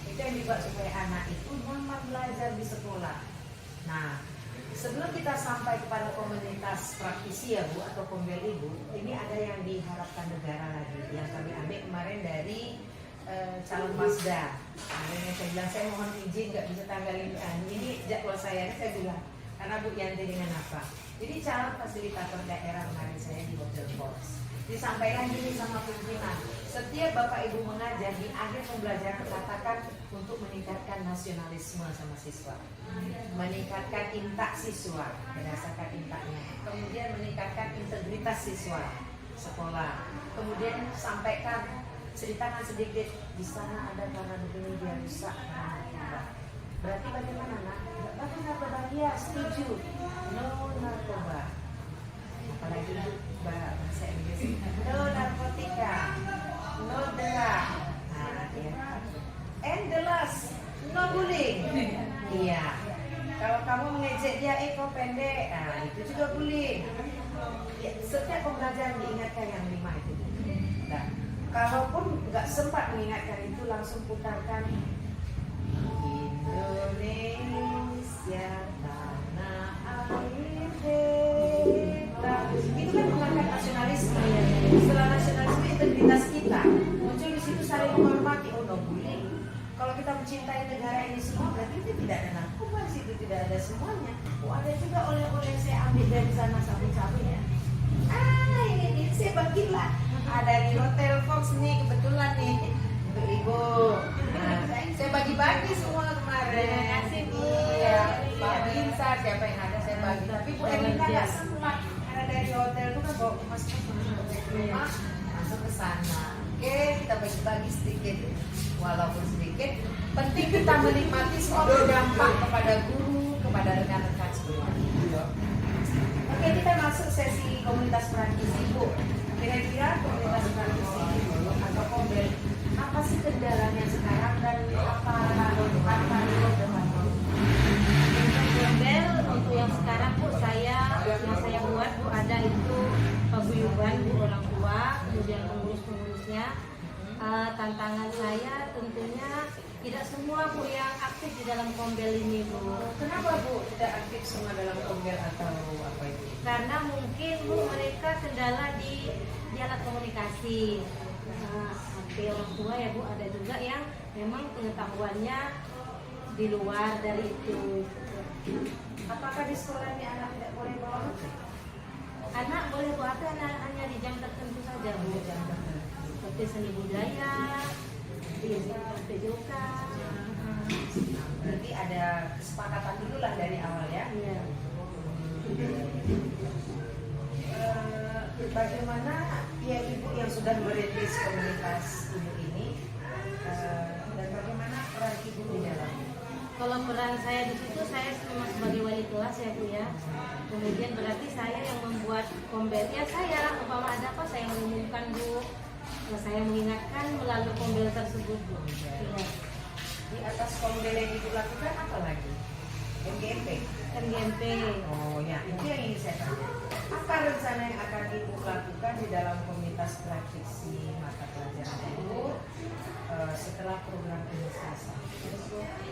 Itu yang dibuat supaya anak itu nyaman belajar di sekolah. Nah, sebelum kita sampai kepada komunitas praktisi ya Bu atau Kombel Ibu, ini ada yang diharapkan negara lagi yang kami ambil kemarin dari calon Mazda. Ada yang saya bilang saya mohon izin nggak bisa tanggalin ini jadwal saya bilang karena Bu Yanti dengan apa? Jadi calon fasilitator daerah kemarin saya di Hotel Force. Disampaikan gini sama pimpinan, setiap Bapak Ibu mengajar di akhir pembelajaran katakan untuk meningkatkan nasionalisme sama siswa, meningkatkan intak siswa berdasarkan intaknya, kemudian meningkatkan integritas siswa sekolah, kemudian sampaikan ceritakan sedikit di sana ada karena begini dia rusak. Berarti bagaimana nak? Bapak narkoba dia setuju, no narkoba. Apalagi bahasa Inggris, no narkotika, no drug. Nah, ya. And the last, no bullying. Iya. Kalau kamu mengejek dia, kau pendek, nah itu juga bullying. Ya, setiap pembelajaran diingatkan yang 5 itu. Nah, kalaupun nggak sempat mengingatkan itu, langsung putarkan Indonesia tanah air beta. Itu kan mengangkat nasionalisme. Setelah nasionalisme integritas kita muncul di situ saling menghormati. Oh no bullying. Kalau kita mencintai negara ini semua, berarti itu tidak ada narkoba di situ, tidak ada semuanya. Oh ada juga oleh-oleh saya ambil dari sana sabu-sabu ya. Ini saya bagilah. Ada di Hotel Fox nih kebetulan nih untuk Ibu. Nah, saya bagi-bagi semua kemarin. Terima kasih, Bu. Iya, Pak Binsa siapa yang ada saya bagi. Tapi Bu Erlina nggak sempat karena dari hotel itu kan bawa mas-mas ke rumah langsung ke sana. Oke, kita bagi-bagi sedikit, walaupun sedikit. Penting kita menikmati semua berdampak kepada guru, kepada rekan-rekan semuanya. Oke, kita masuk sesi komunitas praktisi Bu. Kira-kira komunitas praktisi atau Kombel apa sih kendalanya sekarang dan apa ke depan? Kombel untuk yang sekarang Bu yang saya buat Bu ada itu paguyuban Bu orang tua, kemudian pengurus-pengurusnya. Tantangan saya tentunya tidak semua Bu yang aktif di dalam Kombel ini Bu. Kenapa Bu tidak aktif semua dalam Kombel atau apa itu? Karena mungkin Bu mereka kendala di alat komunikasi. Sampai orang tua ya Bu ada juga yang memang pengetahuannya di luar dari itu. Apakah di sekolah ini anak tidak boleh bawa HP? Anak boleh buat hanya di jam tertentu saja Bu. seperti seni budaya, PJOK. Berarti ada kesepakatan dulu lah dari awal ya. Iya. Bagaimana ya ibu yang sudah merintis komunitas ibu ini dan bagaimana peran ibu di dalam? Kalau peran saya di situ, saya memang sebagai wali kelas ya Bu ya. Kemudian berarti saya yang membuat kombel. Ya saya, umpama ada apa saya mengumumkan Bu. Nah, saya mengingatkan melalui kombel tersebut Bu. Iya. Di atas kombel yang ibu lakukan apa lagi? MGMP? MGMP. Oh ya, itu yang ingin saya tanya. Apa rencana yang akan ibu lakukan di dalam komunitas praktisi mata pelajaran ibu setelah program ini selesai?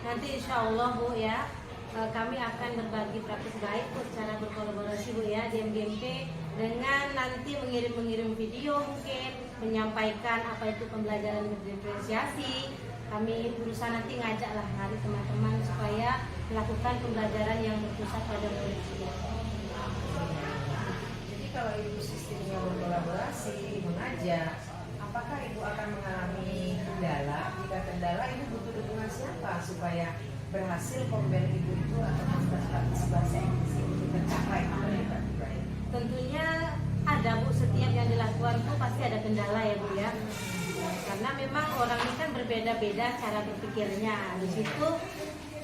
Nanti insya Allah Bu ya, kami akan berbagi praktis baik Bu secara berkolaborasi Bu ya di MGMP dengan nanti mengirim video mungkin menyampaikan apa itu pembelajaran berdiferensiasi. Kami berusaha nanti ngajaklah hari teman-teman supaya melakukan pembelajaran yang berpusat pada murid. Jadi kalau ibu sistemnya berkolaborasi, mengajak, apakah ibu akan mengalami kendala? Jika kendala, ibu butuh dukungan siapa supaya berhasil kombel ibu itu atau komunitas bahasa Inggris itu tercapai? Tentunya ada Bu, setiap yang dilakukan itu pasti ada kendala ya Bu ya. Karena memang orang ini kan berbeda-beda cara berpikirnya. Di situ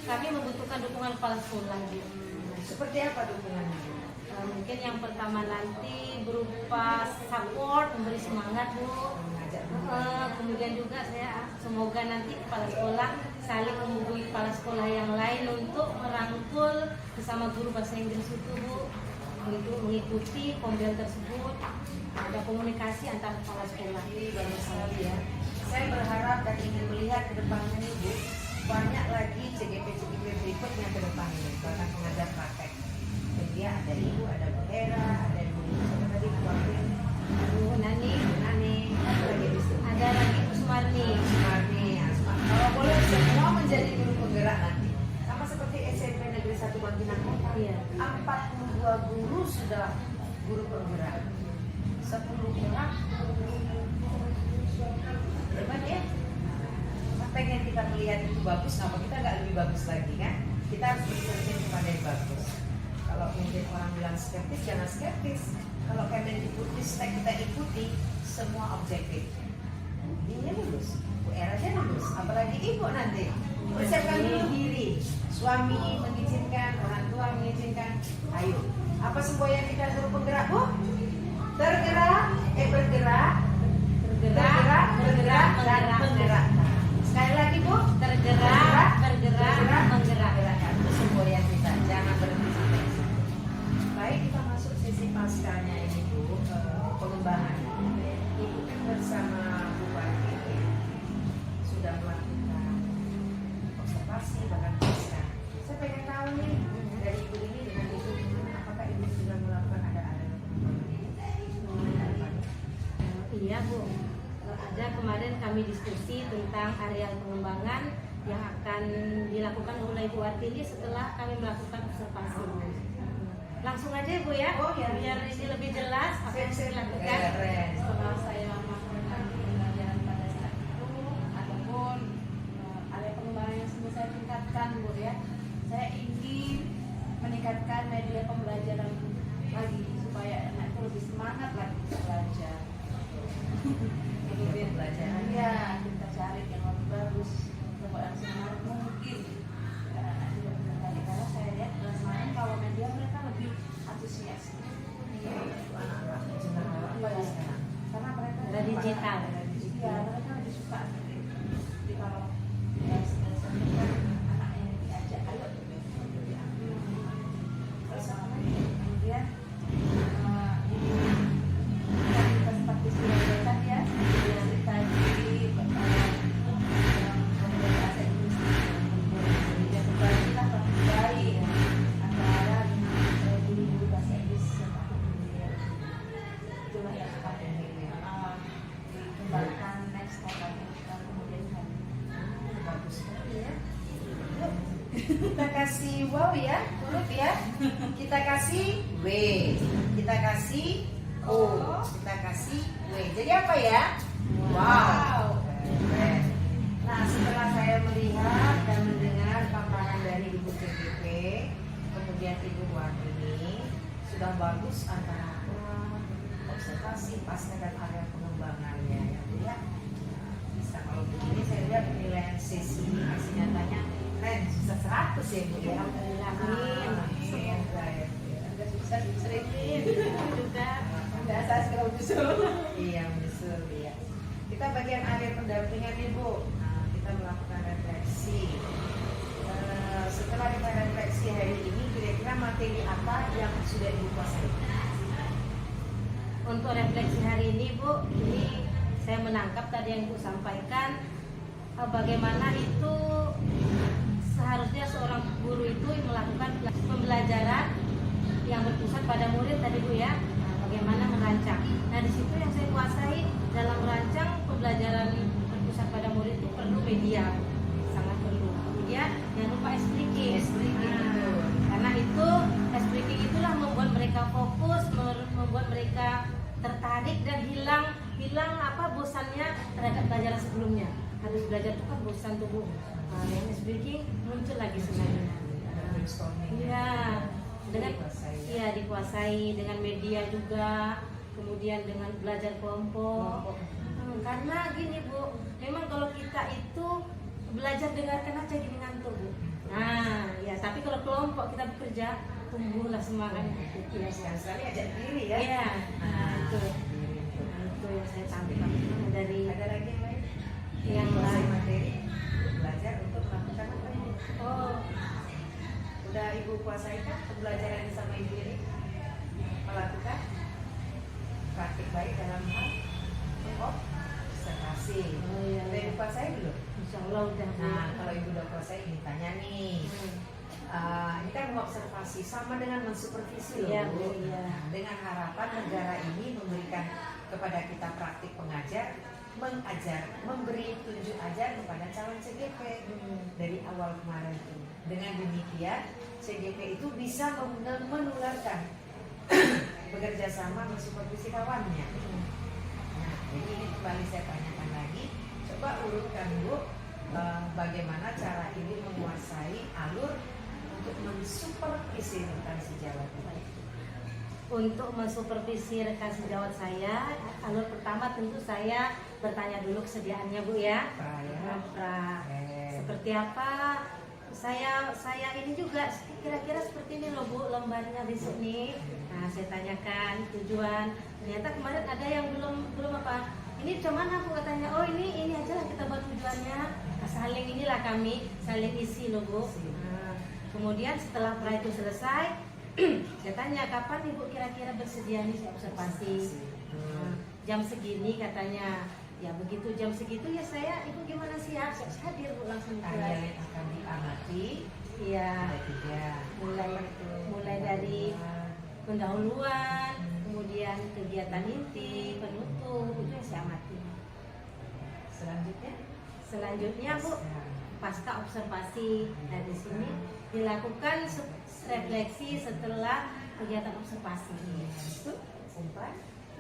kami membutuhkan dukungan kepala sekolah Bu. Seperti apa dukungannya? Mungkin yang pertama nanti berupa support, memberi semangat Bu. Kemudian juga saya semoga nanti kepala sekolah saling menghubungi kepala sekolah yang lain untuk merangkul bersama guru bahasa Inggris itu Bu, untuk mengikuti kombel tersebut. Ada komunikasi antar kepala sekolah. Bagus sekali ya. Saya berharap dan ingin melihat ke depannya nih Bu, banyak lagi CGP-CGP berikutnya ke depan ini, bahkan pengajar praktek. Jadi ada ibu, ada Bu Hera, ada ibu tadi Bu Wapin, Bu Nani, ada lagi Bu Sumarni. Sumarni, ya. Kalau boleh semua menjadi guru penggerak nanti. Sama seperti SMP Negeri 1 Bangkinang Kota. Iya. 42 guru sudah guru penggerak. 10 orang hebat ya. Pengen kita melihat itu bagus, kenapa kita nggak lebih bagus lagi kan? Kita harus bercermin kepada yang bagus. Kalau mungkin orang bilang skeptis, jangan skeptis. Kalau Kemendikbudristek kita ikuti, semua objektif. Ini lulus, Bu Era aja lulus, apalagi ibu nanti. Persiapkan dulu diri, suami mengizinkan, orang tua mengizinkan. Ayo, apa semua yang kita suruh penggerak Bu? Bergerak, bergerak, dan menggerak. Sekali lagi Bu, Bergerak, menggerak. Itu semua yang kita, jangan berhenti sampai situ. Baik, kita masuk sesi paskanya ini Bu, pengembangan. Ibu bersama Bu Wati sudah melakukan observasi bahkan pasca. Saya pengen tahu nih dari ibu ini dengan ibu apakah ibu sudah melakukan ada Iya Bu, ada kemarin kami diskusi tentang areal pengembangan yang akan dilakukan oleh Ibu Artini setelah kami melakukan observasi. Langsung aja Bu ya, Oh, ya. biar ini lebih jelas apa yang saya lakukan. Setelah saya melakukan pembelajaran pada saat itu ataupun area pengembangan yang sudah saya tingkatkan Bu ya, saya ingin meningkatkan media pembelajaran lagi supaya anak itu lebih semangat lagi belajar. Kemudian pelajaran Ya, kita cari yang lebih bagus, coba yang semangat mungkin. Anak juga benar tadi karena saya lihat kemarin kalau media mereka lebih antusias. anak-anak general apa ya sekarang? Karena mereka Ada digital. Ya, mereka lebih suka seperti itu. Jadi kalau anak yang diajak ayo diambil. Terus apa lagi? Kemudian kita seperti sudah ya, tadi bahasa Inggris dan berbagilah praktik baik antara guru bahasa Inggris itulah yang akan dikembangkan next tahun kemudian hari. Bagus sekali ya. Yuk, kita kasih wow ya, huruf ya. Kita kasih W, kita kasih O, kita kasih W. Jadi apa ya? Wow. Keren. Nah, setelah saya melihat dan mendengar paparan dari Ibu CGP, kemudian Ibu Wardini, sudah bagus antara observasi, pasca dan area pengembangannya ya Bu ya. Bisa kalau begini saya lihat penilaian sesi hasil nyatanya keren, bisa 100 ya Bu ya. Amin. Semoga ya Bu ya. Agak susah diseritin juga. Nggak asal kalau menyusul. Iya menyusul ya. Kita bagian area pendampingan Ibu. Nah, kita melakukan refleksi. Setelah kita refleksi hari ini, kira-kira materi apa yang sudah Ibu kuasai? Untuk refleksi hari ini Bu, ini saya menangkap tadi yang Ibu sampaikan, bagaimana itu seharusnya seorang guru itu melakukan pembelajaran yang berpusat pada murid tadi Bu ya. Bagaimana merancang. Nah di situ yang saya kuasai dalam merancang pembelajaran berpusat pada murid itu perlu media, sangat perlu. Kemudian jangan lupa speaking. Karena itu speaking itulah membuat mereka fokus, membuat mereka tertarik dan hilang apa bosannya terhadap pelajaran sebelumnya. Habis belajar itu kan bosan tuh Bu. Nah, yang speaking muncul lagi sebenarnya. Iya. Dengan dikuasai dengan media juga, kemudian dengan belajar kelompok. Karena gini Bu, memang kalau kita itu belajar dengarkan aja gini ngantuk Bu. Nah ya, tapi kalau kelompok kita bekerja, tumbuhlah semangatnya. Ya, sekali ajak diri ya. Iya. Nah, itu yang saya tangkap dari. Ada lagi yang lain? Yang Kuasai lain. materi, belajar untuk melakukan apa ini? Oh, Udah Ibu kuasai kan pembelajaran sama Ibu ini? Melakukan praktik baik dalam hal observasi. Oh, iya, Udah iya. Ibu kuasai belum? insya Allah udah. Bu. Nah, kalau Ibu udah kuasai, ini tanya nih. Ini kan mengobservasi sama dengan mensupervisi loh. Iya, Bu. Bu, iya. Dengan harapan negara ini memberikan kepada kita praktik pengajar, mengajar, memberi tunjuk ajar kepada calon CGP dari awal kemarin itu. Dengan demikian CGP itu bisa menularkan bekerja sama mensupervisi kawannya. Nah, jadi ini kembali saya tanyakan lagi, coba urutkan Bu, bagaimana cara Ibu menguasai alur untuk mensupervisi rekan sejawat. Untuk mensupervisi rekan sejawat saya, alur pertama tentu saya bertanya dulu kesediaannya Bu ya. Seperti apa? Saya ini juga kira-kira seperti ini loh Bu, lembarnya besok nih. Nah saya tanyakan tujuan. Ternyata kemarin ada yang belum apa. Ini cuman aku katanya, oh ini aja lah kita buat tujuannya. Nah, saling inilah kami saling isi loh Bu. Nah, kemudian setelah pra itu selesai, saya tanya kapan Ibu kira-kira bersedia nih saya observasi. Nah, jam segini katanya. Ya begitu jam segitu ya saya, Ibu gimana siap? Saya hadir Bu langsung Tanya yang akan diamati. Iya. Tiga. Mulai dari pendahuluan, kemudian kegiatan inti, penutup, itu yang saya amati. Selanjutnya Bu, pasca observasi. Nah di sini dilakukan refleksi setelah kegiatan observasi. Itu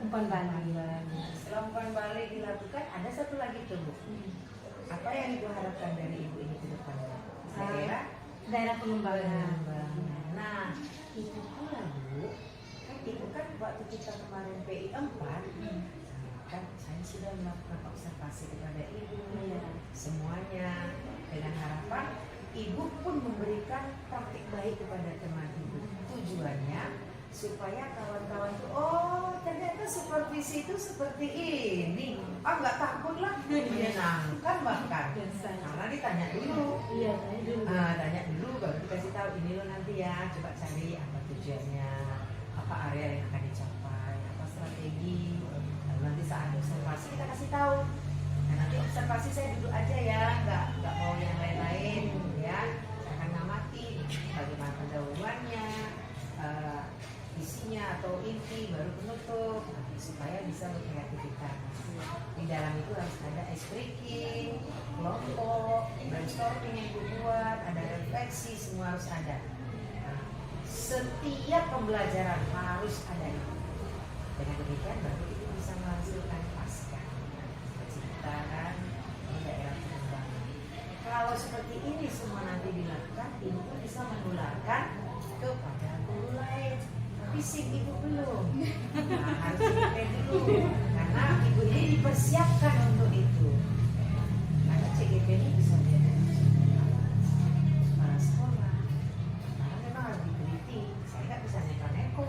umpan balik. Setelah umpan balik dilakukan, ada satu lagi tuh Bu. Apa yang Ibu harapkan dari Ibu ini ke depannya? Daerah pengembangan. Nah, itu pula Bu, kan Ibu kan waktu kita kemarin PI 4, kan saya sudah melakukan observasi kepada Ibu, semuanya dengan harapan Ibu pun memberikan praktik baik kepada teman Ibu. Tujuannya supaya kawan-kawan tuh, oh ternyata supervisi itu seperti ini. Nggak takut lah, menyenangkan bahkan. Karena ditanya dulu. Iya, tanya dulu. Tanya dulu baru dikasih tahu ini lo nanti ya, coba cari apa tujuannya, apa area yang akan dicapai, apa strategi. Lalu nanti saat observasi kita kasih tahu. Nah, nanti observasi saya duduk aja ya, nggak mau yang lain-lain ya. Saya akan ngamati bagaimana pendahuluannya, isinya atau inti, baru penutup, supaya bisa berkreativitas. Di dalam itu harus ada ice breaking, kelompok, brainstorming yang dibuat, ada refleksi, semua harus ada. Nah, setiap pembelajaran harus ada itu. Dengan demikian baru itu bisa menghasilkan pasca. penyebaran di daerah pengembangan. Kalau seperti ini semua nanti dilakukan, ibu pun bisa menularkan kepada guru lain. Tapi SIM ibu belum. Nah, harus CGP dulu. Karena ibu ini dipersiapkan untuk itu. Karena CGP ini bisa jadi kepala sekolah. Karena memang harus diteliti. Saya nggak bisa neko-neko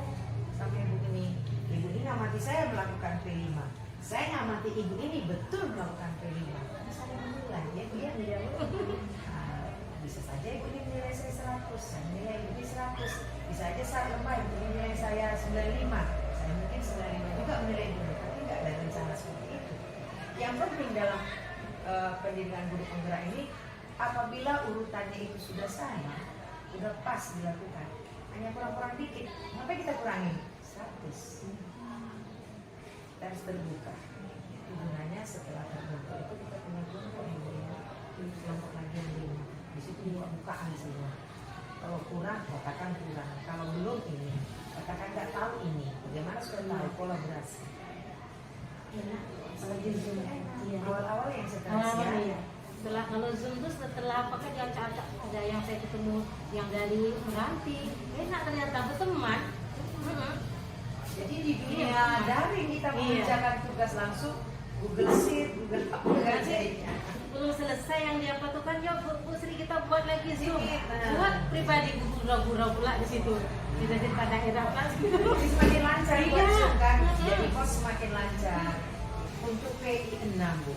sama ibu ini. Ibu ini ngamati saya melakukan P5. Saya ngamati ibu ini betul melakukan P5. Saya menilai, ya dia menjawab. Bisa saja ibu ini menilai saya 100, saya menilai ibu ini 100. Bisa aja saat lemah ibu ini menilai saya 95. Saya mungkin 95 juga menilai ibu, tapi nggak ada rencana seperti itu. Yang penting dalam pendidikan guru penggerak ini, apabila urutannya itu sudah sama, sudah pas dilakukan, hanya kurang-kurang dikit, sampai kita kurangi 100. Kita harus terbuka. Gunanya setelah terbentuk itu kita punya kelompok yang lima, kelompok lagi yang 5. Di situ buka-bukaan semua. Kalau kurang, katakan kurang. Kalau belum ini, katakan nggak tahu ini. Bagaimana sudah tahu kolaborasi? Awal-awal yang seterusnya. Setelah kalau Zoom itu setelah pakai yang cacat, ada yang saya ketemu yang dari Meranti, enak ternyata berteman. Jadi di dunia daring kita mengerjakan tugas langsung, Google Sheet, Google apa saja. Belum selesai yang dia patukan, ya Bu Sri kita buat lagi Zoom. Nah. Buat pribadi gurau-gurau pula di situ. Kita di daerah pula. Jadi semakin lancar Iya. buat Zoom kan, jadi pos semakin lancar. Untuk PI 6 Bu,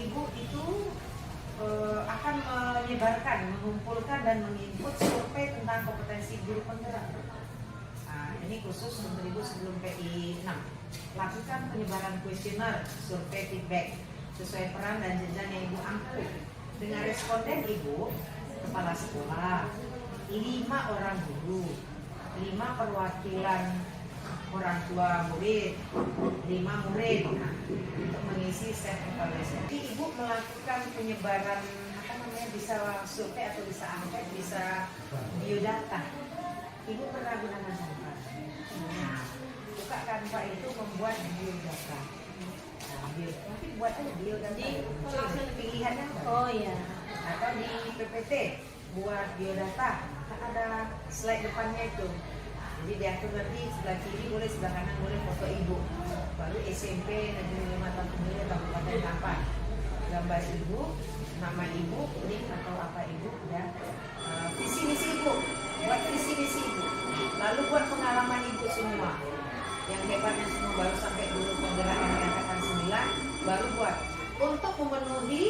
Ibu itu akan menyebarkan, mengumpulkan dan menginput survei tentang kompetensi guru penggerak. Nah, ini khusus untuk Ibu sebelum PI 6. Lakukan penyebaran kuesioner, survei feedback sesuai peran dan jenjang yang Ibu angkut. Dengan responden Ibu, kepala sekolah, 5 orang guru, 5 perwakilan orang tua murid, 5 murid untuk mengisi self evaluation. Jadi Ibu melakukan penyebaran bisa survei atau bisa angket, bisa biodata. Ibu pernah gunakan Canva. Nah, buka Canva itu membuat biodata. Nanti buat aja biodata. Di langsung pilihannya apa? Oh iya. Atau di PPT buat biodata. Kan ada slide depannya itu. Jadi diatur nanti sebelah kiri boleh, sebelah kanan boleh foto ibu. Baru SMP Negeri 5 Tampung Kabupaten Kampar. Gambar ibu, nama ibu, link atau apa ibu, dan visi misi ibu. Buat visi misi ibu. Lalu buat pengalaman ibu semua. Yang hebatnya semua baru sampai dulu penggerak yang angkatan 9, baru buat. Untuk memenuhi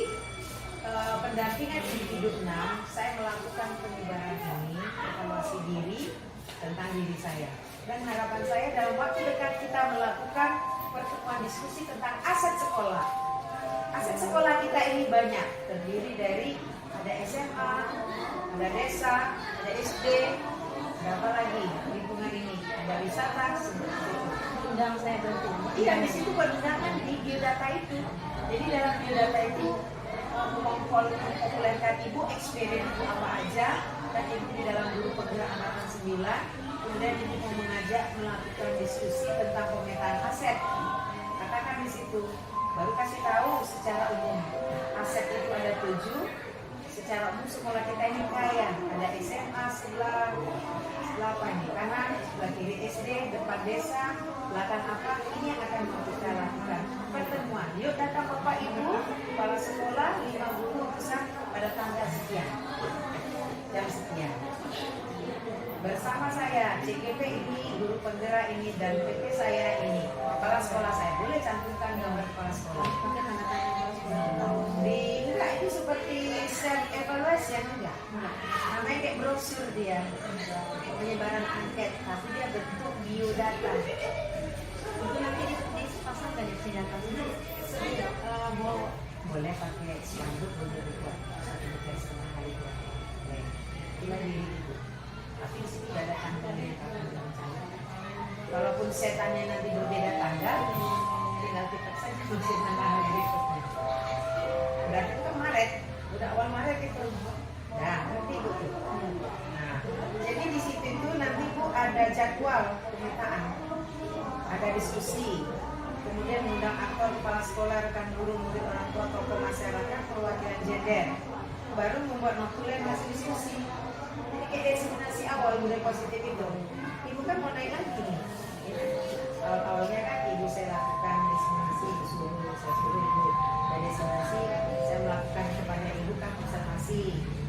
pendampingan hidup 6, saya melakukan penyebaran ini, evaluasi diri tentang diri saya. Dan harapan saya dalam waktu dekat kita melakukan pertemuan diskusi tentang aset sekolah. Aset sekolah kita ini banyak, terdiri dari ada SMA, ada desa, ada SD, ada apa lagi lingkungan ini, ada wisata, seperti itu. Undang saya bantu. Iya, di situ penundangan di biodata itu. Jadi dalam biodata itu mempopulerkan ibu, experience ibu apa aja, dan ibu di dalam guru penggerak angkatan 9. Kemudian ibu mau mengajak melakukan diskusi tentang pemetaan aset. Katakan di situ, baru kasih tahu secara umum. Aset itu ada 7. Secara umum sekolah kita ini kaya. Ada SMA sebelah apa ini? Kanan, sebelah kiri SD, depan desa, belakang apa? Ini yang akan kita lakukan. Pertemuan. Yuk datang Bapak Ibu, kepala sekolah, 5 guru besar pada tanggal sekian, jam sekian. Bersama saya, CGP ini, guru penggerak ini, dan PP saya ini, kepala sekolah saya. Boleh cantumkan gambar kepala sekolah. Pakai tanda tangan kepala sekolah. Enggak, itu seperti self evaluation enggak? Namanya kayak brosur dia, penyebaran angket, tapi dia bentuk biodata. Itu nanti dipasangkan di sini data sendiri. Boleh pakai spanduk, boleh dibuat 1,5 kali buat. Boleh. Itulah diri ibu. Tapi di situ ada tanggalnya kapan rencana. Kalaupun setannya nanti berbeda tanggal, tinggal kita saja masih tanggal berikutnya. Berarti itu kan Maret, udah awal Maret itu. Nah, nanti ibu tuh. Nah, jadi di situ itu nanti bu ada jadwal pemetaan, ada diskusi. kemudian mengundang aktor, kepala sekolah, rekan guru, murid, orang tua, tokoh masyarakat, perwakilan gender. Baru membuat notulen hasil diskusi. Jadi kayak destinasi awal budaya positif itu. Ibu kan mau naik lagi nih. Awal-awalnya kan ibu saya lakukan destinasi, saya suruh ibu dari destinasi, saya melakukan kepada ibu kan observasi.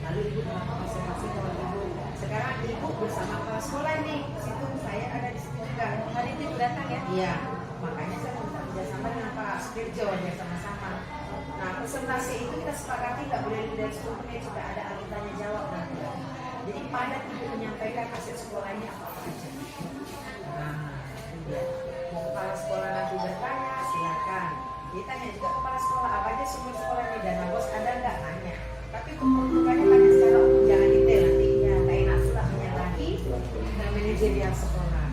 Lalu ibu melakukan observasi kepada ibu. Sekarang ibu bersama kepala sekolah nih. Situ saya ada di situ juga. Hari itu datang ya? Iya, makanya saya minta kerjasama dengan Pak Sukirjo ya sama-sama. Nah, presentasi itu kita sepakati nggak boleh lebih dari 10 menit, sudah ada alur tanya jawab nanti. Jadi padat ibu menyampaikan aset sekolahnya apa aja. Nah, itu dia. Mau kepala sekolah nanti bertanya, silakan. Ditanya juga kepala sekolah apa aja sumber sekolahnya, dana bos ada nggak, nanya. Tapi peruntukannya tanya secara umum, jangan detail nanti ya. Tak enak pula menyalahi manajerial sekolah.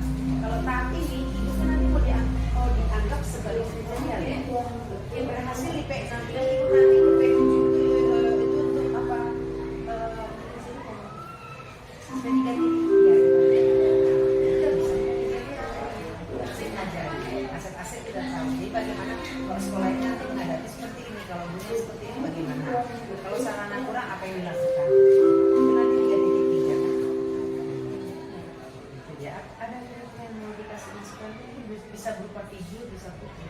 Kalau tahap ini, ibu kan nanti mau dianggap sebagai manajerial ya. Yang berhasil di P16 ibu nanti di P7 itu untuk apa? Sampai 3.3 itu bisa manajerial. Aset-aset kita tahu. Jadi bagaimana kalau sekolah ini nanti menghadapi seperti ini, kalau dunia seperti ini bagaimana? Kalau sarana kurang apa yang dilakukan? Itu nanti 3.3 kan? Ya, ada yang mau dikasih masukan ini bisa berupa video, bisa foto.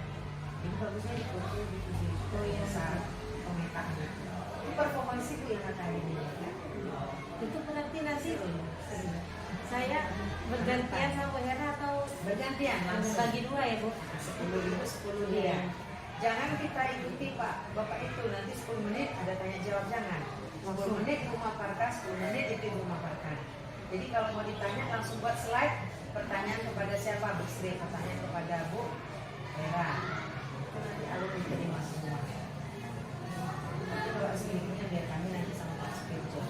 Ini bagusnya di foto, di video itu yang saat pemetaan. Ini performansi itu yang kata ini. Ya. Itu berarti nanti saya bergantian sama Bu Hera atau Bergantian langsung. bagi dua ya Bu? 10 ibu, 10 dia. Jangan kita ikuti Pak, Bapak itu nanti 10 menit ada tanya jawab, jangan. 10 menit ibu memaparkan, 10 menit itu ibu memaparkan. Jadi kalau mau ditanya langsung buat slide pertanyaan kepada siapa, Bu Sri, pertanyaan kepada Bu Hera. Itu nanti alur diterima semua. Nanti kalau selingkuhnya biar kami nanti sama Pak Sukirjo.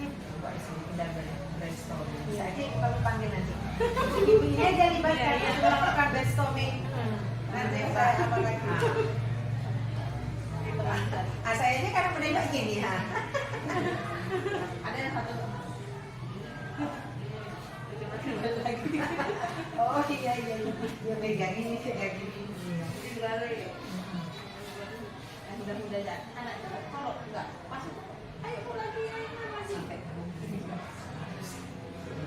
Coba selingkuh dan brainstorming. Saya aja kami panggil nanti. Ibu-ibunya aja libatkan yang melakukan brainstorming. Nanti saya apa lagi? Saya ini karena menembak gini ya. Ada yang satu. Oh iya dia pegang ini kayak gini. Mudah-mudahan anak kalau enggak masuk, ayo lagi masih. Sampai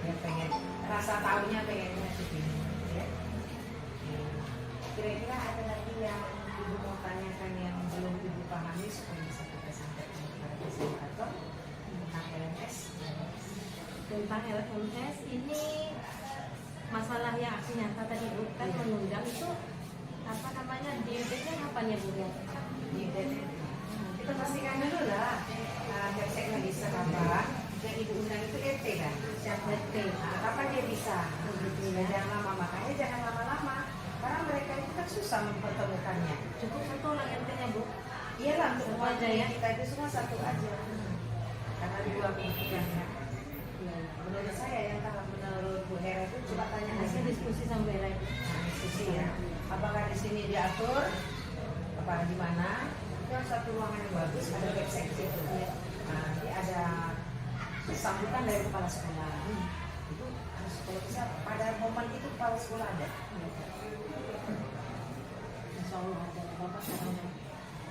dia pengen rasa tahunya pengennya begini ya. Kira-kira ada lagi yang ibu mau tanyakan yang belum ibu pahami supaya bisa kita sampaikan kepada fasilitator tentang LMS? Tentang LMS ini masalah yang aksi nyata tadi Bu kan mengundang itu apa namanya di UTC kapan ya Bu ya? Di UTC kita pastikan dulu lah. Website bisa kapan? Yang ibu undang itu RT kan? Siapa RT? Kapan dia bisa? Jangan lama, makanya jangan lama-lama. Karena mereka itu kan susah mempertemukannya. Cukup satu orang RT-nya Bu. Iyalah, untuk Satu semua aja ya? kita itu semua satu aja. Karena dua pimpinan ya. Menurut saya yang kalau menurut Bu Hera itu coba tanya Hasil diskusi sama Bu Hera itu. diskusi ya. Apakah di sini diatur? Apa di mana? Itu harus satu ruangan yang bagus, ada website di situ. Nah, nanti ada sambutan dari kepala sekolah. Itu harus kalau bisa pada momen itu kepala sekolah ada. Insya Allah ada Bapak sekarang.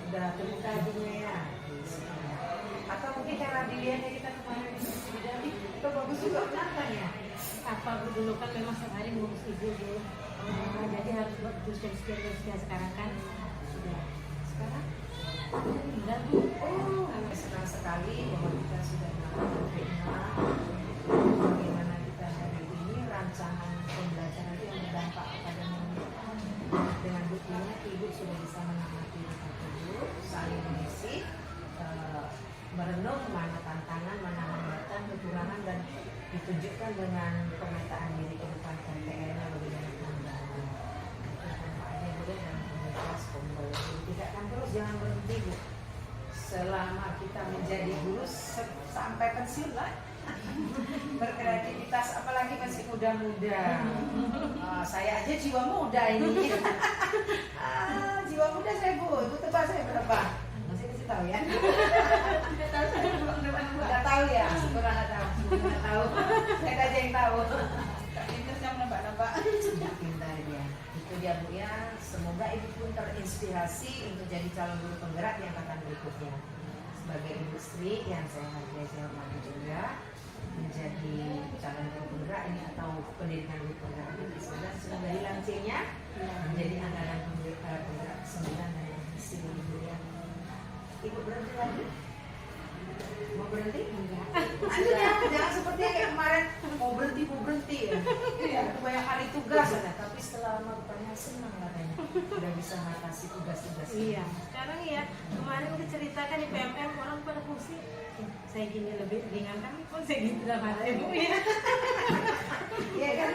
Udah terbuka dunia ya. Atau mungkin karena dilihatnya kita kemarin di bidang itu bagus juga penantangnya. Apa Bu dulu kan memang sehari ngurus ibu Bu. Jadi harus buat diskusi sekarang kan sudah. Sekarang Enggak Bu. senang sekali bahwa kita sudah melakukan webinar bagaimana kita hari ini rancangan pembelajaran yang berdampak kepada murid. Dengan buktinya ibu sudah bisa mengamati kita dulu, saling mengisi, merenung mana tantangan, mana hambatan, kekurangan dan ditunjukkan dengan pemetaan diri ke depan dan PR-nya bagaimana pengembangan. Itu manfaatnya boleh dalam komunitas pembelajaran. Tidak akan terus, jangan berhenti Bu. Selama kita menjadi guru sampai pensiun lah. Berkreativitas, apalagi masih muda-muda. Saya aja jiwa muda ini. Jiwa muda saya Bu, itu tebak saya berapa? Masih kasih tahu ya? Nggak tahu ya? Syukur nggak tahu. Nggak tahu. Saya aja yang tahu. Itu yang nembak-nembak. Pintar dia. Itu ya Bu ya, semoga Ibu pun terinspirasi untuk jadi calon guru penggerak di angkatan berikutnya. Sebagai Ibu Sri yang saya hargai, saya hormati juga, menjadi calon guru penggerak ini atau pendidikan guru penggerak ini sudah dari launchingnya menjadi angkatan penggerak 9 dan isi Ibu ya. Ibu berhenti lagi? Mau berhenti? Enggak. Jangan seperti kayak kemarin mau berhenti ya. Banyak kali tugas ya. Tapi setelah melakukannya senang katanya udah bisa mengatasi tugas-tugas. Iya, sekarang ya kemarin udah ceritakan di PMM orang pada pusing. Saya gini lebih ringan kan pun saya gitu dalam hati Ibu ya. Iya kan?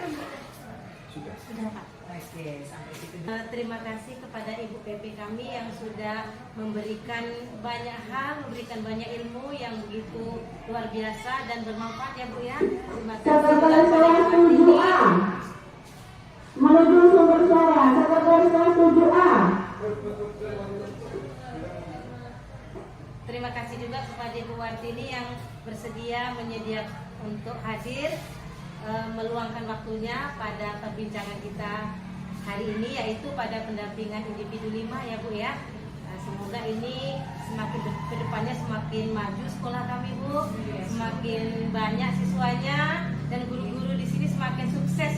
Sudah. Sudah Pak. Oke, sampai situ. Terima kasih kepada Ibu PP kami yang sudah memberikan banyak hal, memberikan banyak ilmu yang begitu luar biasa dan bermanfaat ya Bu ya. Terima kasih Sekretaris kelas 7A menuju sumber suara. Sekretaris kelas 7A. Terima kasih juga kepada Ibu Wartini yang bersedia untuk hadir meluangkan waktunya pada perbincangan kita hari ini, yaitu pada pendampingan individu 5 ya Bu ya. Semoga ini semakin kedepannya semakin maju sekolah kami Bu, semakin banyak siswanya dan guru-guru di sini semakin sukses